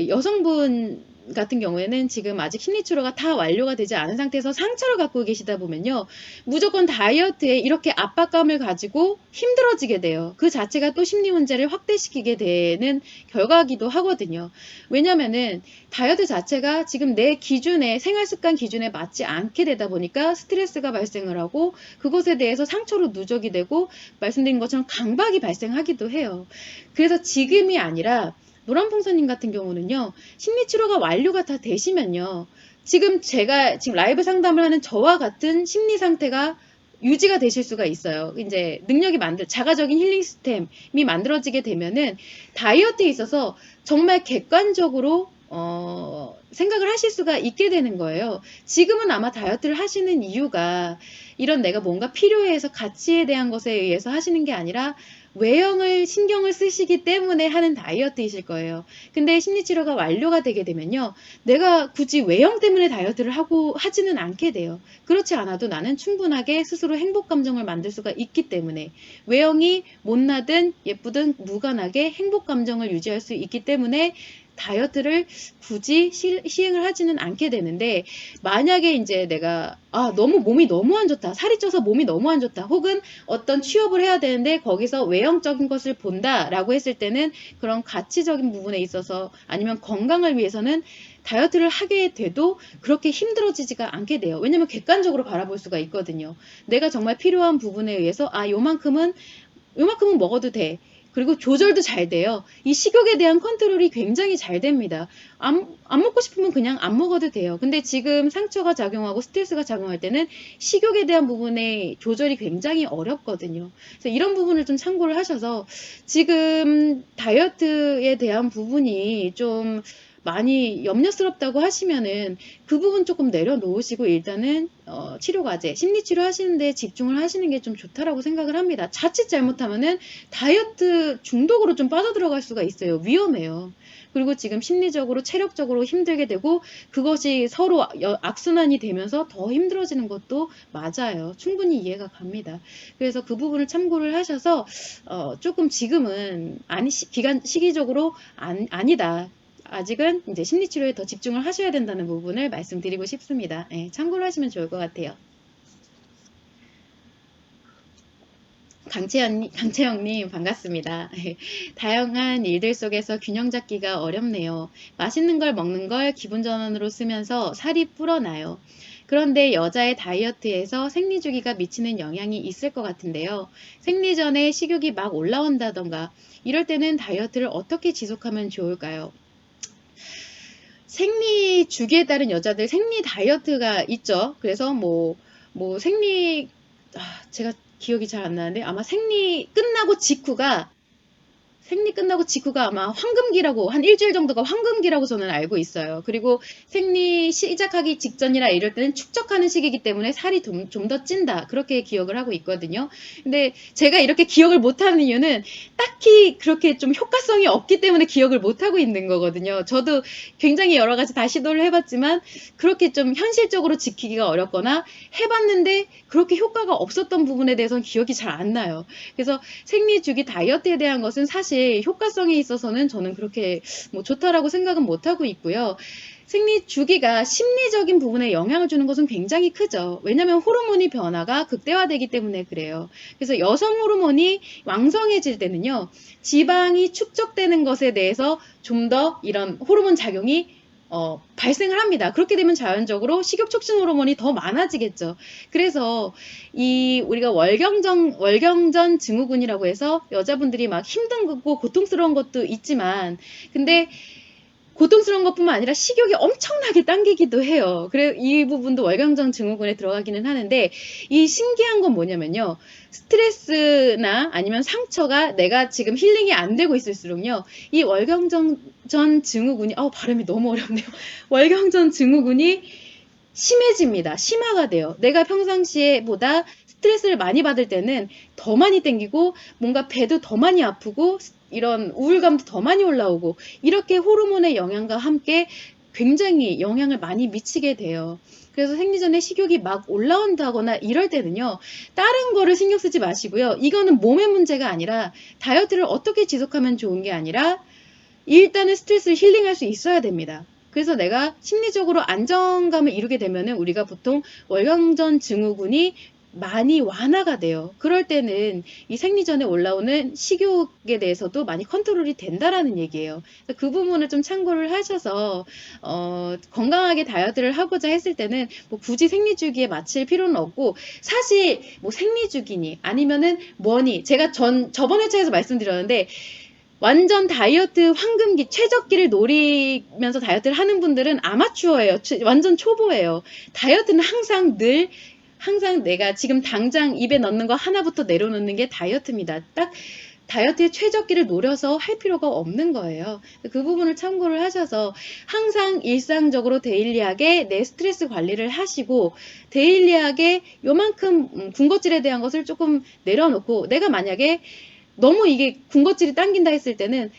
여성분 같은 경우에는 지금 아직 심리치료가 다 완료가 되지 않은 상태에서 상처를 갖고 계시다 보면요. 무조건 다이어트에 이렇게 압박감을 가지고 힘들어지게 돼요. 그 자체가 또 심리 문제를 확대시키게 되는 결과이기도 하거든요. 왜냐면은 다이어트 자체가 지금 내 기준에 생활습관 기준에 맞지 않게 되다 보니까 스트레스가 발생을 하고 그것에 대해서 상처로 누적이 되고 말씀드린 것처럼 강박이 발생하기도 해요. 그래서 지금이 아니라 노란풍선님 같은 경우는요, 심리치료가 완료가 다 되시면요, 제가 지금 라이브 상담을 하는 저와 같은 심리 상태가 유지가 되실 수가 있어요. 이제 자가적인 힐링 시스템이 만들어지게 되면은 다이어트에 있어서 정말 객관적으로 생각을 하실 수가 있게 되는 거예요. 지금은 아마 다이어트를 하시는 이유가 이런 내가 뭔가 필요해서 가치에 대한 것에 의해서 하시는 게 아니라 외형을 신경을 쓰시기 때문에 하는 다이어트이실 거예요. 근데 심리치료가 완료가 되게 되면요. 내가 굳이 외형 때문에 다이어트를 하지는 않게 돼요. 그렇지 않아도 나는 충분하게 스스로 행복 감정을 만들 수가 있기 때문에 외형이 못나든 예쁘든 무관하게 행복 감정을 유지할 수 있기 때문에 다이어트를 굳이 시행을 하지는 않게 되는데 만약에 이제 내가 너무 몸이 너무 안 좋다. 살이 쪄서 몸이 너무 안 좋다. 혹은 어떤 취업을 해야 되는데 거기서 외형적인 것을 본다라고 했을 때는 그런 가치적인 부분에 있어서 아니면 건강을 위해서는 다이어트를 하게 돼도 그렇게 힘들어지지가 않게 돼요. 왜냐면 객관적으로 바라볼 수가 있거든요. 내가 정말 필요한 부분에 의해서 요만큼은 먹어도 돼. 그리고 조절도 잘 돼요. 이 식욕에 대한 컨트롤이 굉장히 잘 됩니다. 안 먹고 싶으면 그냥 안 먹어도 돼요. 근데 지금 상처가 작용하고 스트레스가 작용할 때는 식욕에 대한 부분의 조절이 굉장히 어렵거든요. 그래서 이런 부분을 좀 참고를 하셔서 지금 다이어트에 대한 부분이 좀 많이 염려스럽다고 하시면은 그 부분 조금 내려놓으시고 일단은 치료 과제, 심리치료 하시는데 집중을 하시는 게 좀 좋다라고 생각을 합니다. 자칫 잘못하면은 다이어트 중독으로 좀 빠져들어갈 수가 있어요. 위험해요. 그리고 지금 심리적으로, 체력적으로 힘들게 되고 그것이 서로 악순환이 되면서 더 힘들어지는 것도 맞아요. 충분히 이해가 갑니다. 그래서 그 부분을 참고를 하셔서 조금 지금은 시기적으로 아니다. 아직은 이제 심리치료에 더 집중을 하셔야 된다는 부분을 말씀드리고 싶습니다. 예, 참고를 하시면 좋을 것 같아요. 강채영님 반갑습니다. 다양한 일들 속에서 균형 잡기가 어렵네요. 맛있는 걸 먹는 걸 기분 전환으로 쓰면서 살이 불어나요. 그런데 여자의 다이어트에서 생리주기가 미치는 영향이 있을 것 같은데요. 생리 전에 식욕이 막 올라온다던가 이럴 때는 다이어트를 어떻게 지속하면 좋을까요? 생리 주기에 따른 여자들 생리 다이어트가 있죠. 그래서 제가 기억이 잘 안 나는데 아마 생리 끝나고 직후가 아마 황금기라고 한 일주일 정도가 황금기라고 저는 알고 있어요. 그리고 생리 시작하기 직전이라 이럴 때는 축적하는 시기이기 때문에 살이 좀 더 찐다. 그렇게 기억을 하고 있거든요. 근데 제가 이렇게 기억을 못하는 이유는 딱히 그렇게 좀 효과성이 없기 때문에 기억을 못하고 있는 거거든요. 저도 굉장히 여러 가지 다 시도를 해봤지만 그렇게 좀 현실적으로 지키기가 어렵거나 해봤는데 그렇게 효과가 없었던 부분에 대해서는 기억이 잘 안 나요. 그래서 생리주기 다이어트에 대한 것은 사실 효과성에 있어서는 저는 그렇게 뭐 좋다라고 생각은 못하고 있고요. 생리주기가 심리적인 부분에 영향을 주는 것은 굉장히 크죠. 왜냐하면 호르몬이 변화가 극대화되기 때문에 그래요. 그래서 여성 호르몬이 왕성해질 때는요. 지방이 축적되는 것에 대해서 좀 더 이런 호르몬 작용이 발생을 합니다. 그렇게 되면 자연적으로 식욕 촉진 호르몬이 더 많아지겠죠. 그래서 우리가 월경전 증후군이라고 해서 여자분들이 막 힘든 거 고통스러운 것도 있지만 근데 고통스러운 것뿐만 아니라 식욕이 엄청나게 당기기도 해요. 그래 이 부분도 월경전 증후군에 들어가기는 하는데 이 신기한 건 뭐냐면요. 스트레스나 아니면 상처가 내가 지금 힐링이 안 되고 있을수록요. 이 월경전 증후군이 발음이 너무 어렵네요. 월경전 증후군이 심해집니다. 심화가 돼요. 내가 평상시에 보다 스트레스를 많이 받을 때는 더 많이 땡기고 뭔가 배도 더 많이 아프고 이런 우울감도 더 많이 올라오고 이렇게 호르몬의 영향과 함께 굉장히 영향을 많이 미치게 돼요. 그래서 생리 전에 식욕이 막 올라온다거나 이럴 때는요. 다른 거를 신경 쓰지 마시고요. 이거는 몸의 문제가 아니라 다이어트를 어떻게 지속하면 좋은 게 아니라 일단은 스트레스를 힐링할 수 있어야 됩니다. 그래서 내가 심리적으로 안정감을 이루게 되면은 우리가 보통 월경전 증후군이 많이 완화가 돼요. 그럴 때는 이 생리 전에 올라오는 식욕에 대해서도 많이 컨트롤이 된다라는 얘기예요. 그 부분을 좀 참고를 하셔서 건강하게 다이어트를 하고자 했을 때는 뭐 굳이 생리주기에 맞출 필요는 없고 사실 뭐 생리주기니 아니면은 뭐니 제가 저번 회차에서 말씀드렸는데 완전 다이어트 황금기 최적기를 노리면서 다이어트를 하는 분들은 아마추어예요. 완전 초보예요. 다이어트는 항상 내가 지금 당장 입에 넣는 거 하나부터 내려놓는 게 다이어트입니다. 딱 다이어트의 최적기를 노려서 할 필요가 없는 거예요. 그 부분을 참고를 하셔서 항상 일상적으로 데일리하게 내 스트레스 관리를 하시고 데일리하게 요만큼 군것질에 대한 것을 조금 내려놓고 내가 만약에 너무 이게 군것질이 당긴다 했을 때는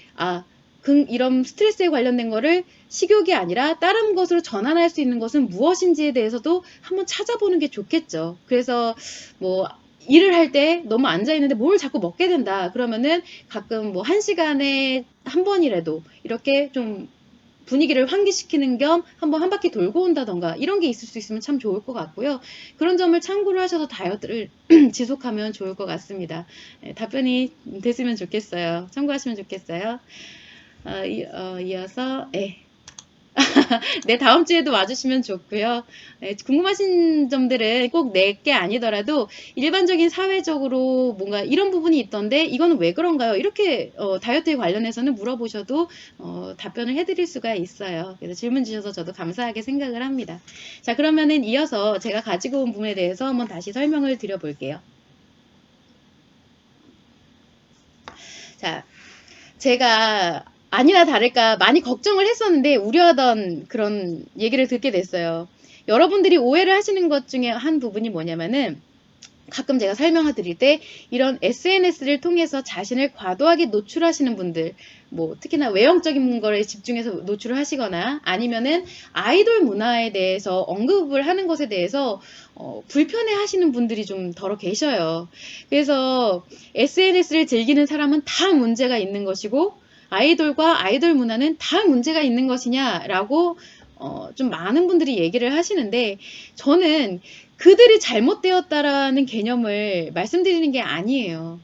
이런 스트레스에 관련된 거를 식욕이 아니라 다른 것으로 전환할 수 있는 것은 무엇인지에 대해서도 한번 찾아보는 게 좋겠죠. 그래서 뭐 일을 할 때 너무 앉아 있는데 뭘 자꾸 먹게 된다. 그러면은 가끔 뭐 1시간에 한 번이라도 이렇게 좀 분위기를 환기시키는 겸 한번 한 바퀴 돌고 온다던가 이런 게 있을 수 있으면 참 좋을 것 같고요. 그런 점을 참고를 하셔서 다이어트를 지속하면 좋을 것 같습니다. 답변이 됐으면 좋겠어요. 참고하시면 좋겠어요. 이어서 네, 다음 주에도 와주시면 좋고요. 궁금하신 점들은 꼭 내 게 아니더라도 일반적인 사회적으로 뭔가 이런 부분이 있던데 이거는 왜 그런가요? 이렇게 다이어트에 관련해서는 물어보셔도 답변을 해드릴 수가 있어요. 그래서 질문 주셔서 저도 감사하게 생각을 합니다. 자, 그러면은 이어서 제가 가지고 온 부분에 대해서 한번 다시 설명을 드려볼게요. 자, 제가 아니나 다를까 많이 걱정을 했었는데 우려하던 그런 얘기를 듣게 됐어요. 여러분들이 오해를 하시는 것 중에 한 부분이 뭐냐면은 가끔 제가 설명을 드릴 때 이런 SNS를 통해서 자신을 과도하게 노출하시는 분들, 뭐 특히나 외형적인 거에 집중해서 노출을 하시거나 아니면은 아이돌 문화에 대해서 언급을 하는 것에 대해서 불편해 하시는 분들이 좀 더러 계셔요. 그래서 SNS를 즐기는 사람은 다 문제가 있는 것이고 아이돌과 아이돌 문화는 다 문제가 있는 것이냐라고 좀 많은 분들이 얘기를 하시는데 저는 그들이 잘못되었다라는 개념을 말씀드리는 게 아니에요.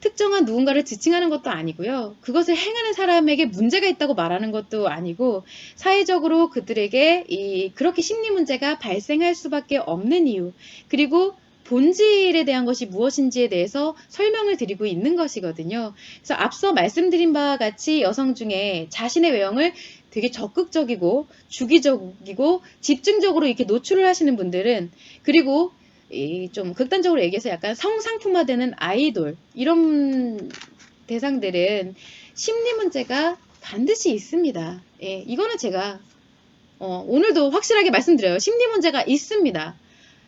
특정한 누군가를 지칭하는 것도 아니고요. 그것을 행하는 사람에게 문제가 있다고 말하는 것도 아니고 사회적으로 그들에게 그렇게 심리 문제가 발생할 수밖에 없는 이유 그리고 본질에 대한 것이 무엇인지에 대해서 설명을 드리고 있는 것이거든요. 그래서 앞서 말씀드린 바와 같이 여성 중에 자신의 외형을 되게 적극적이고 주기적이고 집중적으로 이렇게 노출을 하시는 분들은 그리고 좀 극단적으로 얘기해서 약간 성상품화되는 아이돌 이런 대상들은 심리 문제가 반드시 있습니다. 예, 이거는 제가 오늘도 확실하게 말씀드려요. 심리 문제가 있습니다.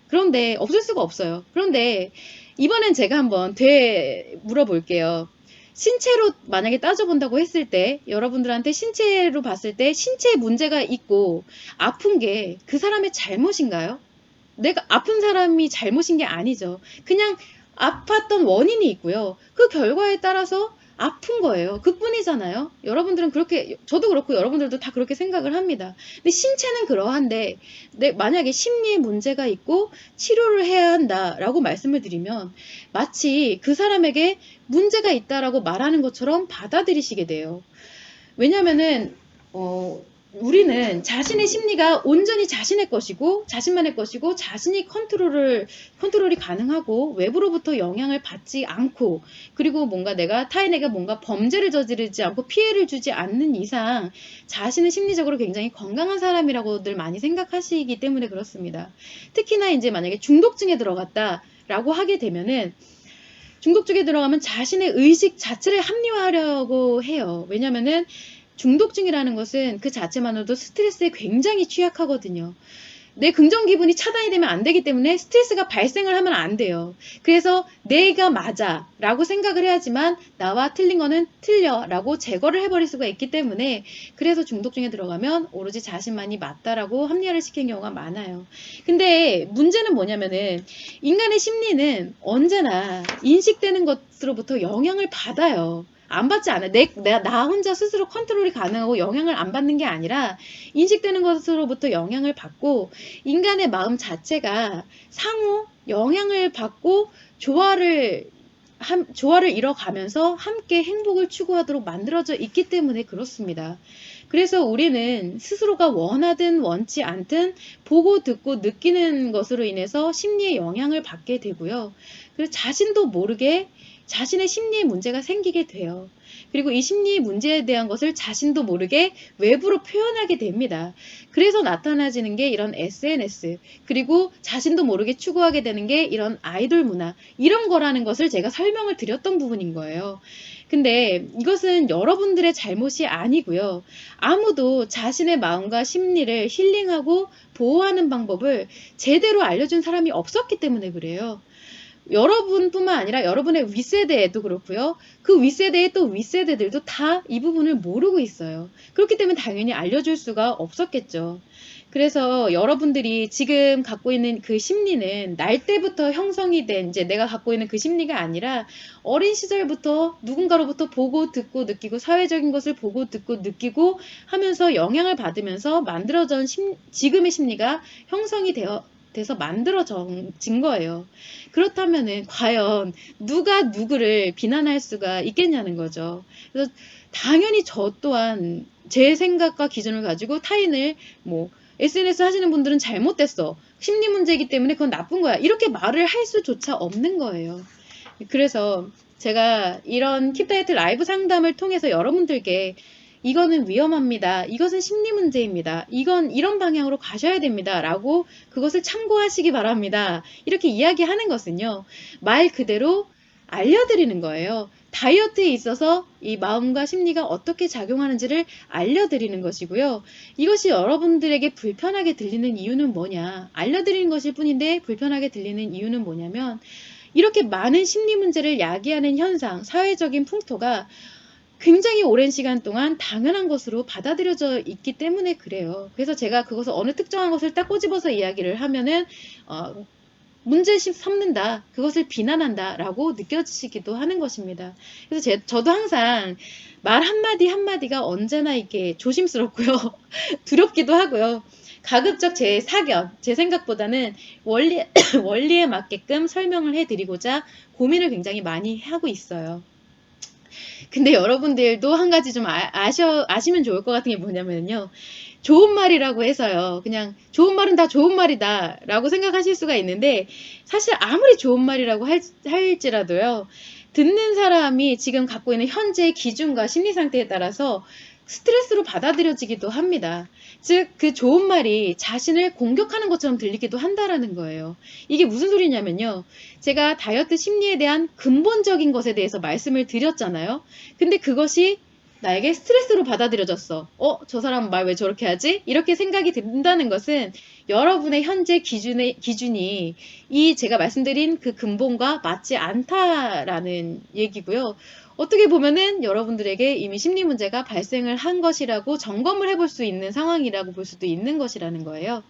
그런데 없을 수가 없어요. 그런데 이번엔 제가 한번 물어볼게요. 신체로 만약에 따져본다고 했을 때 여러분들한테 신체로 봤을 때 신체에 문제가 있고 아픈 게 그 사람의 잘못인가요? 내가 아픈 사람이 잘못인 게 아니죠. 그냥 아팠던 원인이 있고요. 그 결과에 따라서 아픈 거예요. 그뿐이잖아요. 여러분들은 그렇게, 저도 그렇고 여러분들도 다 그렇게 생각을 합니다. 근데 신체는 그러한데, 만약에 심리에 문제가 있고 치료를 해야 한다라고 말씀을 드리면 마치 그 사람에게 문제가 있다라고 말하는 것처럼 받아들이시게 돼요. 왜냐면은 우리는 자신의 심리가 온전히 자신의 것이고 자신만의 것이고 자신이 컨트롤이 가능하고 외부로부터 영향을 받지 않고 그리고 뭔가 내가 타인에게 뭔가 범죄를 저지르지 않고 피해를 주지 않는 이상 자신은 심리적으로 굉장히 건강한 사람이라고들 많이 생각하시기 때문에 그렇습니다. 특히나 이제 만약에 중독증에 들어갔다라고 하게 되면은 중독증에 들어가면 자신의 의식 자체를 합리화하려고 해요. 왜냐면은 중독증이라는 것은 그 자체만으로도 스트레스에 굉장히 취약하거든요. 내 긍정 기분이 차단이 되면 안 되기 때문에 스트레스가 발생을 하면 안 돼요. 그래서 내가 맞아 라고 생각을 해야지만 나와 틀린 거는 틀려 라고 제거를 해버릴 수가 있기 때문에 그래서 중독증에 들어가면 오로지 자신만이 맞다라고 합리화를 시키는 경우가 많아요. 근데 문제는 뭐냐면은 인간의 심리는 언제나 인식되는 것으로부터 영향을 받아요. 안 받지 않아. 나 혼자 스스로 컨트롤이 가능하고 영향을 안 받는 게 아니라 인식되는 것으로부터 영향을 받고 인간의 마음 자체가 상호 영향을 받고 조화를 이뤄가면서 함께 행복을 추구하도록 만들어져 있기 때문에 그렇습니다. 그래서 우리는 스스로가 원하든 원치 않든 보고 듣고 느끼는 것으로 인해서 심리에 영향을 받게 되고요. 그리고 자신도 모르게 자신의 심리에 문제가 생기게 돼요. 그리고 이 심리 문제에 대한 것을 자신도 모르게 외부로 표현하게 됩니다. 그래서 나타나지는 게 이런 SNS, 그리고 자신도 모르게 추구하게 되는 게 이런 아이돌 문화, 이런 거라는 것을 제가 설명을 드렸던 부분인 거예요. 근데 이것은 여러분들의 잘못이 아니고요. 아무도 자신의 마음과 심리를 힐링하고 보호하는 방법을 제대로 알려준 사람이 없었기 때문에 그래요. 여러분뿐만 아니라 여러분의 윗세대에도 그렇고요. 그 윗세대의 또 윗세대들도 다 이 부분을 모르고 있어요. 그렇기 때문에 당연히 알려줄 수가 없었겠죠. 그래서 여러분들이 지금 갖고 있는 그 심리는 날 때부터 형성이 된 이제 내가 갖고 있는 그 심리가 아니라 어린 시절부터 누군가로부터 보고 듣고 느끼고 사회적인 것을 보고 듣고 느끼고 하면서 영향을 받으면서 만들어진 지금의 심리가 형성이 돼서 만들어진 거예요. 그렇다면은 과연 누가 누구를 비난할 수가 있겠냐는 거죠. 그래서 당연히 저 또한 제 생각과 기준을 가지고 타인을 뭐 SNS 하시는 분들은 잘못됐어. 심리 문제이기 때문에 그건 나쁜 거야. 이렇게 말을 할 수조차 없는 거예요. 그래서 제가 이런 킵다이어트 라이브 상담을 통해서 여러분들께 이거는 위험합니다. 이것은 심리 문제입니다. 이건 이런 방향으로 가셔야 됩니다. 라고 그것을 참고하시기 바랍니다. 이렇게 이야기하는 것은요. 말 그대로 알려드리는 거예요. 다이어트에 있어서 이 마음과 심리가 어떻게 작용하는지를 알려드리는 것이고요. 이것이 여러분들에게 불편하게 들리는 이유는 뭐냐? 알려드리는 것일 뿐인데 불편하게 들리는 이유는 뭐냐면 이렇게 많은 심리 문제를 야기하는 현상, 사회적인 풍토가 굉장히 오랜 시간 동안 당연한 것으로 받아들여져 있기 때문에 그래요. 그래서 제가 그것을 어느 특정한 것을 딱 꼬집어서 이야기를 하면은 문제 삼는다, 그것을 비난한다 라고 느껴지시기도 하는 것입니다. 그래서 저도 항상 말 한마디 한마디가 언제나 이렇게 조심스럽고요. 두렵기도 하고요. 가급적 제 사견, 제 생각보다는 원리에 맞게끔 설명을 해드리고자 고민을 굉장히 많이 하고 있어요. 근데 여러분들도 한 가지 좀 아시면 좋을 것 같은 게 뭐냐면요. 좋은 말이라고 해서요. 그냥 좋은 말은 다 좋은 말이다 라고 생각하실 수가 있는데 사실 아무리 좋은 말이라고 할지라도요. 듣는 사람이 지금 갖고 있는 현재의 기준과 심리 상태에 따라서 스트레스로 받아들여지기도 합니다. 즉, 그 좋은 말이 자신을 공격하는 것처럼 들리기도 한다라는 거예요. 이게 무슨 소리냐면요. 제가 다이어트 심리에 대한 근본적인 것에 대해서 말씀을 드렸잖아요. 근데 그것이 나에게 스트레스로 받아들여졌어. 저 사람 말 왜 저렇게 하지? 이렇게 생각이 든다는 것은 여러분의 현재 기준이 이 제가 말씀드린 그 근본과 맞지 않다라는 얘기고요. 어떻게 보면은 여러분들에게 이미 심리 문제가 발생을 한 것이라고 점검을 해볼 수 있는 상황이라고 볼 수도 있는 것이라는 거예요.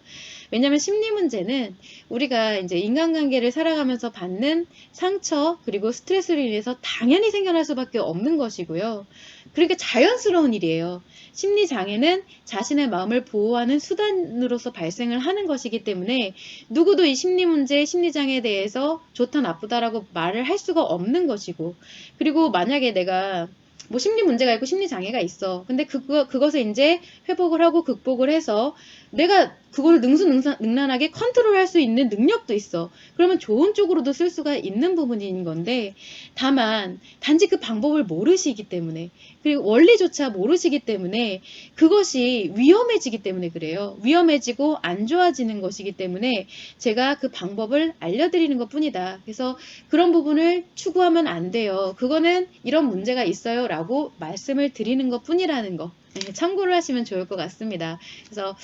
왜냐하면 심리 문제는 우리가 이제 인간관계를 살아가면서 받는 상처 그리고 스트레스로 인해서 당연히 생겨날 수밖에 없는 것이고요. 그러니까 자연스러운 일이에요. 심리 장애는 자신의 마음을 보호하는 수단으로서 발생을 하는 것이기 때문에 누구도 이 심리 문제, 심리 장애에 대해서 좋다 나쁘다라고 말을 할 수가 없는 것이고, 그리고 만약에 내가 뭐 심리 문제가 있고 심리 장애가 있어. 근데 그것을 이제 회복을 하고 극복을 해서 내가 그걸 능수능란하게 컨트롤할 수 있는 능력도 있어. 그러면 좋은 쪽으로도 쓸 수가 있는 부분인 건데, 다만 단지 그 방법을 모르시기 때문에, 그리고 원리조차 모르시기 때문에 그것이 위험해지기 때문에 그래요. 위험해지고 안 좋아지는 것이기 때문에 제가 그 방법을 알려드리는 것 뿐이다. 그래서 그런 부분을 추구하면 안 돼요. 그거는 이런 문제가 있어요 라고 말씀을 드리는 것 뿐이라는 거. 네, 참고를 하시면 좋을 것 같습니다. 그래서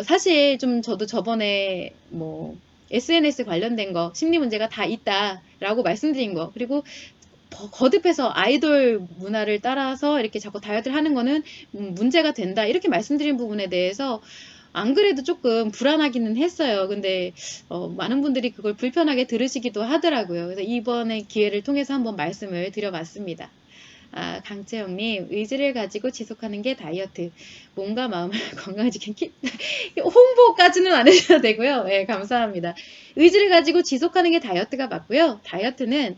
사실 좀 저도 저번에 뭐 SNS 관련된 거 심리 문제가 다 있다라고 말씀드린 거, 그리고 거듭해서 아이돌 문화를 따라서 이렇게 자꾸 다이어트를 하는 거는 문제가 된다 이렇게 말씀드린 부분에 대해서 안 그래도 조금 불안하기는 했어요. 근데 많은 분들이 그걸 불편하게 들으시기도 하더라고요. 그래서 이번에 기회를 통해서 한번 말씀을 드려봤습니다. 강채영님, 의지를 가지고 지속하는 게 다이어트. 몸과 마음을 건강해지게 홍보까지는 안 해줘도 되고요. 네, 감사합니다. 의지를 가지고 지속하는 게 다이어트가 맞고요. 다이어트는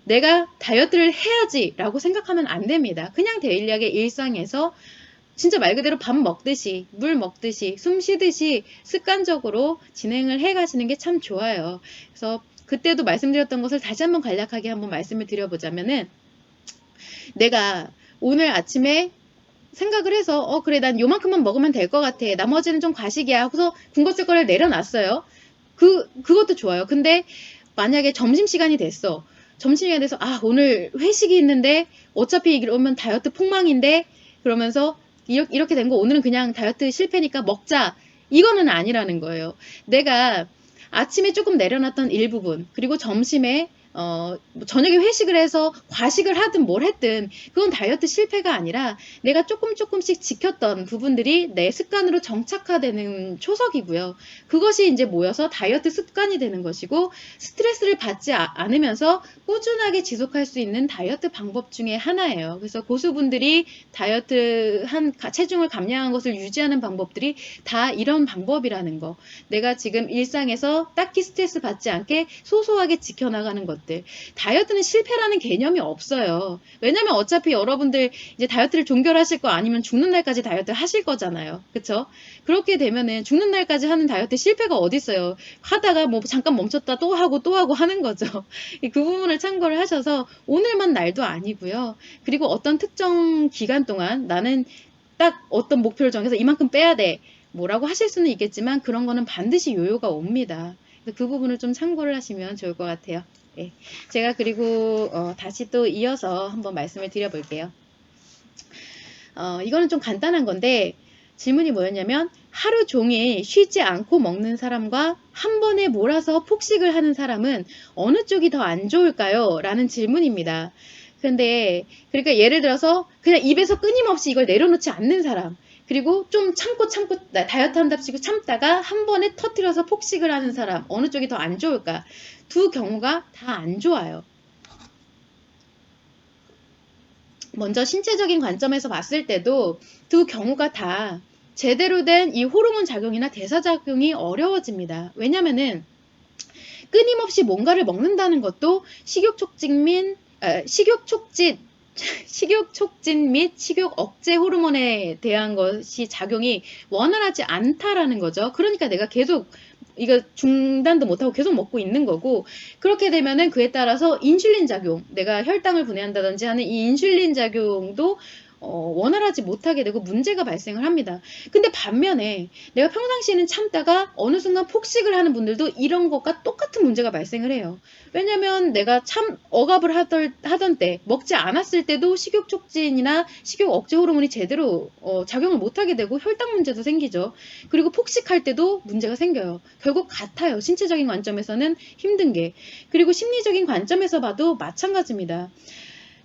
내가 다이어트를 해야지 라고 생각하면 안 됩니다. 그냥 데일리하게 일상에서 진짜 말 그대로 밥 먹듯이 물 먹듯이 숨 쉬듯이 습관적으로 진행을 해 가시는 게 참 좋아요. 그래서 그때도 말씀드렸던 것을 다시 한번 간략하게 한번 말씀을 드려보자면은, 내가 오늘 아침에 생각을 해서 그래 난 요만큼만 먹으면 될 것 같아. 나머지는 좀 과식이야. 하고서 군것질거리를 내려놨어요. 그것도 좋아요. 근데 만약에 점심시간이 됐어. 점심시간이 돼서 오늘 회식이 있는데 어차피 이러면 다이어트 폭망인데 그러면서 이렇게 된 거 오늘은 그냥 다이어트 실패니까 먹자. 이거는 아니라는 거예요. 내가 아침에 조금 내려놨던 일부분, 그리고 점심에 뭐 저녁에 회식을 해서 과식을 하든 뭘 했든 그건 다이어트 실패가 아니라 내가 조금씩 지켰던 부분들이 내 습관으로 정착화되는 초석이고요. 그것이 이제 모여서 다이어트 습관이 되는 것이고, 스트레스를 받지 않으면서 꾸준하게 지속할 수 있는 다이어트 방법 중에 하나예요. 그래서 고수분들이 다이어트 체중을 감량한 것을 유지하는 방법들이 다 이런 방법이라는 거. 내가 지금 일상에서 딱히 스트레스 받지 않게 소소하게 지켜나가는 것. 다이어트는 실패라는 개념이 없어요. 왜냐면 어차피 여러분들 이제 다이어트를 종결하실 거 아니면 죽는 날까지 다이어트 하실 거잖아요. 그쵸? 그렇게 되면은 죽는 날까지 하는 다이어트 실패가 어딨어요. 하다가 뭐 잠깐 멈췄다 또 하고 하는 거죠. 그 부분을 참고를 하셔서 오늘만 날도 아니고요. 그리고 어떤 특정 기간 동안 나는 딱 어떤 목표를 정해서 이만큼 빼야 돼. 뭐라고 하실 수는 있겠지만 그런 거는 반드시 요요가 옵니다. 그 부분을 좀 참고를 하시면 좋을 것 같아요. 예. 제가 그리고 다시 또 이어서 한번 말씀을 드려볼게요. 이거는 좀 간단한 건데 질문이 뭐였냐면 하루 종일 쉬지 않고 먹는 사람과 한 번에 몰아서 폭식을 하는 사람은 어느 쪽이 더 안 좋을까요? 라는 질문입니다. 근데 그러니까 예를 들어서 그냥 입에서 끊임없이 이걸 내려놓지 않는 사람, 그리고 좀 참고 다이어트 한답시고 참다가 한 번에 터뜨려서 폭식을 하는 사람, 어느 쪽이 더 안 좋을까? 두 경우가 다 안 좋아요. 먼저 신체적인 관점에서 봤을 때도 두 경우가 다 제대로 된 이 호르몬 작용이나 대사 작용이 어려워집니다. 왜냐면은 끊임없이 뭔가를 먹는다는 것도 식욕 촉진 및 식욕 억제 호르몬에 대한 것이 작용이 원활하지 않다라는 거죠. 그러니까 내가 계속 이거 중단도 못하고 계속 먹고 있는 거고, 그렇게 되면은 그에 따라서 인슐린 작용, 내가 혈당을 분해한다든지 하는 이 인슐린 작용도 원활하지 못하게 되고 문제가 발생을 합니다. 근데 반면에 내가 평상시에는 참다가 어느 순간 폭식을 하는 분들도 이런 것과 똑같은 문제가 발생을 해요. 왜냐면 내가 참 억압을 하던 때, 먹지 않았을 때도 식욕 촉진이나 식욕 억제 호르몬이 제대로 작용을 못하게 되고 혈당 문제도 생기죠. 그리고 폭식할 때도 문제가 생겨요. 결국 같아요. 신체적인 관점에서는 힘든 게. 그리고 심리적인 관점에서 봐도 마찬가지입니다.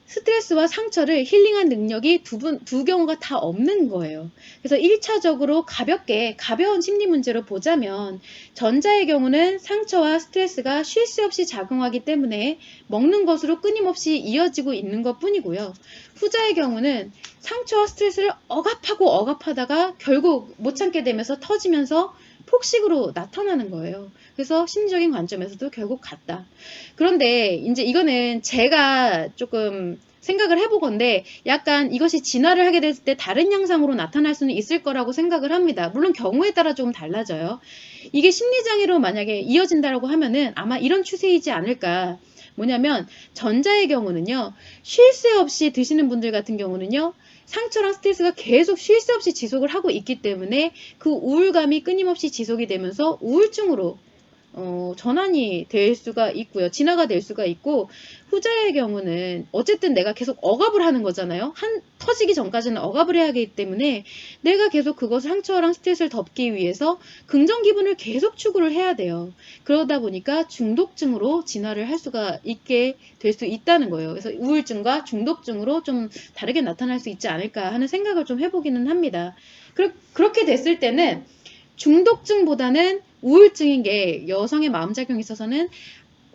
스트레스와 상처를 힐링한 능력이 두 경우가 다 없는 거예요. 그래서 1차적으로 가벼운 심리 문제로 보자면, 전자의 경우는 상처와 스트레스가 쉴 새 없이 작용하기 때문에 먹는 것으로 끊임없이 이어지고 있는 것 뿐이고요. 후자의 경우는 상처와 스트레스를 억압하다가 결국 못 참게 되면서 터지면서 폭식으로 나타나는 거예요. 그래서 심리적인 관점에서도 결국 같다. 그런데 이제 이거는 제가 조금 생각을 해보건데 약간 이것이 진화를 하게 됐을 때 다른 양상으로 나타날 수는 있을 거라고 생각을 합니다. 물론 경우에 따라 조금 달라져요. 이게 심리장애로 만약에 이어진다라고 하면은 아마 이런 추세이지 않을까. 뭐냐면 전자의 경우는요, 쉴 새 없이 드시는 분들 같은 경우는요, 상처랑 스트레스가 계속 쉴 새 없이 지속을 하고 있기 때문에 그 우울감이 끊임없이 지속이 되면서 우울증으로 전환이 될 수가 있고요. 진화가 될 수가 있고, 후자의 경우는 어쨌든 내가 계속 억압을 하는 거잖아요. 터지기 전까지는 억압을 해야 하기 때문에 내가 계속 그것을 상처랑 스트레스를 덮기 위해서 긍정 기분을 계속 추구를 해야 돼요. 그러다 보니까 중독증으로 진화를 할 수가 있게 될 수 있다는 거예요. 그래서 우울증과 중독증으로 좀 다르게 나타날 수 있지 않을까 하는 생각을 좀 해보기는 합니다. 그렇게 됐을 때는 중독증보다는 우울증인 게 여성의 마음작용에 있어서는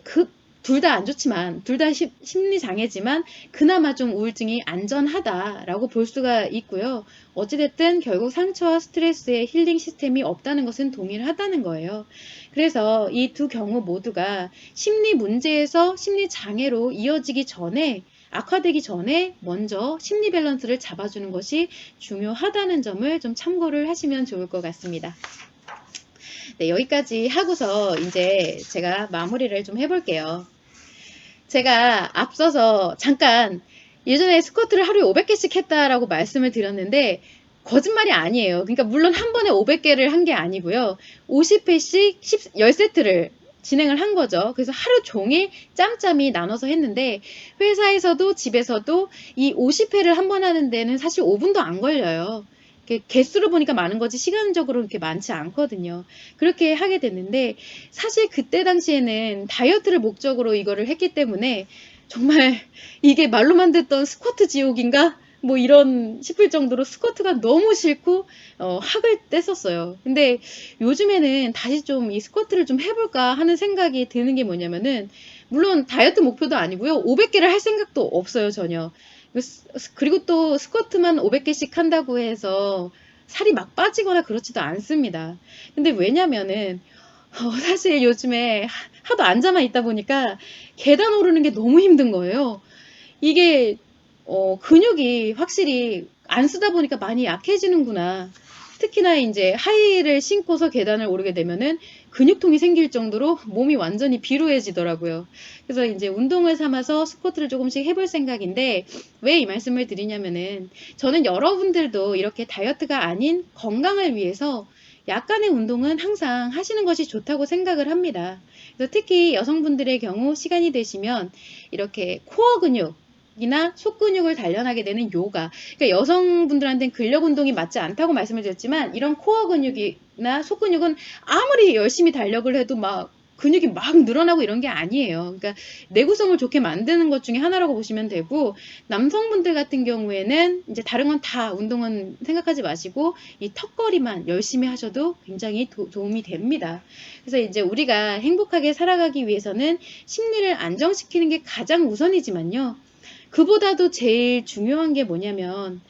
둘 다 안 좋지만, 둘 다 심리장애지만 그나마 좀 우울증이 안전하다라고 볼 수가 있고요. 어찌됐든 결국 상처와 스트레스의 힐링 시스템이 없다는 것은 동일하다는 거예요. 그래서 이 두 경우 모두가 심리 문제에서 심리장애로 이어지기 전에, 악화되기 전에 먼저 심리 밸런스를 잡아주는 것이 중요하다는 점을 좀 참고를 하시면 좋을 것 같습니다. 네, 여기까지 하고서 이제 제가 마무리를 좀 해볼게요. 제가 앞서서 잠깐 예전에 스쿼트를 하루에 500개씩 했다라고 말씀을 드렸는데 거짓말이 아니에요. 그러니까 물론 한 번에 500개를 한 게 아니고요. 50회씩 10세트를 진행을 한 거죠. 그래서 하루 종일 짬짬이 나눠서 했는데 회사에서도 집에서도 이 50회를 한 번 하는 데는 사실 5분도 안 걸려요. 개수로 보니까 많은 거지 시간적으로 그렇게 많지 않거든요. 그렇게 하게 됐는데 사실 그때 당시에는 다이어트를 목적으로 이거를 했기 때문에 정말 이게 말로만 듣던 스쿼트 지옥인가? 뭐 이런 싶을 정도로 스쿼트가 너무 싫고 학을 뗐었어요. 근데 요즘에는 다시 좀 이 스쿼트를 좀 해볼까 하는 생각이 드는 게 뭐냐면은 물론 다이어트 목표도 아니고요. 500개를 할 생각도 없어요, 전혀. 그리고 또 스쿼트만 500개씩 한다고 해서 살이 막 빠지거나 그렇지도 않습니다. 근데 왜냐면은 사실 요즘에 하도 앉아만 있다 보니까 계단 오르는 게 너무 힘든 거예요. 이게 근육이 확실히 안 쓰다 보니까 많이 약해지는구나. 특히나 이제 하이힐을 신고서 계단을 오르게 되면은 근육통이 생길 정도로 몸이 완전히 비루해지더라고요. 그래서 이제 운동을 삼아서 스쿼트를 조금씩 해볼 생각인데 왜 이 말씀을 드리냐면은 저는 여러분들도 이렇게 다이어트가 아닌 건강을 위해서 약간의 운동은 항상 하시는 것이 좋다고 생각을 합니다. 그래서 특히 여성분들의 경우 시간이 되시면 이렇게 코어 근육이나 속 근육을 단련하게 되는 요가. 그러니까 여성분들한테는 근력 운동이 맞지 않다고 말씀을 드렸지만 이런 코어 근육이나 속 근육은 아무리 열심히 달력을 해도 막 근육이 막 늘어나고 이런 게 아니에요. 그러니까 내구성을 좋게 만드는 것 중에 하나라고 보시면 되고, 남성분들 같은 경우에는 이제 다른 건 다 운동은 생각하지 마시고 이 턱걸이만 열심히 하셔도 굉장히 도움이 됩니다. 그래서 이제 우리가 행복하게 살아가기 위해서는 심리를 안정시키는 게 가장 우선이지만요. 그보다도 제일 중요한 게 뭐냐면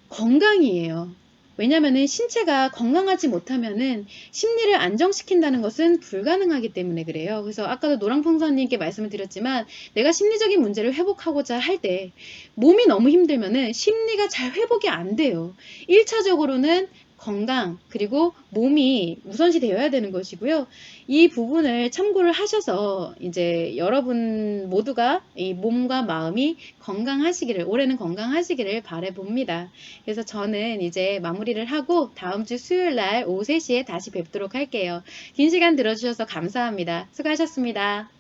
건강이에요. 왜냐면은 신체가 건강하지 못하면은 심리를 안정시킨다는 것은 불가능하기 때문에 그래요. 그래서 아까도 노랑풍선님께 말씀을 드렸지만 내가 심리적인 문제를 회복하고자 할 때 몸이 너무 힘들면은 심리가 잘 회복이 안 돼요. 1차적으로는 건강 그리고 몸이 우선시 되어야 되는 것이고요. 이 부분을 참고를 하셔서 이제 여러분 모두가 이 몸과 마음이 건강하시기를, 올해는 건강하시기를 바라봅니다. 그래서 저는 이제 마무리를 하고 다음 주 수요일 날 오후 3시에 다시 뵙도록 할게요. 긴 시간 들어주셔서 감사합니다. 수고하셨습니다.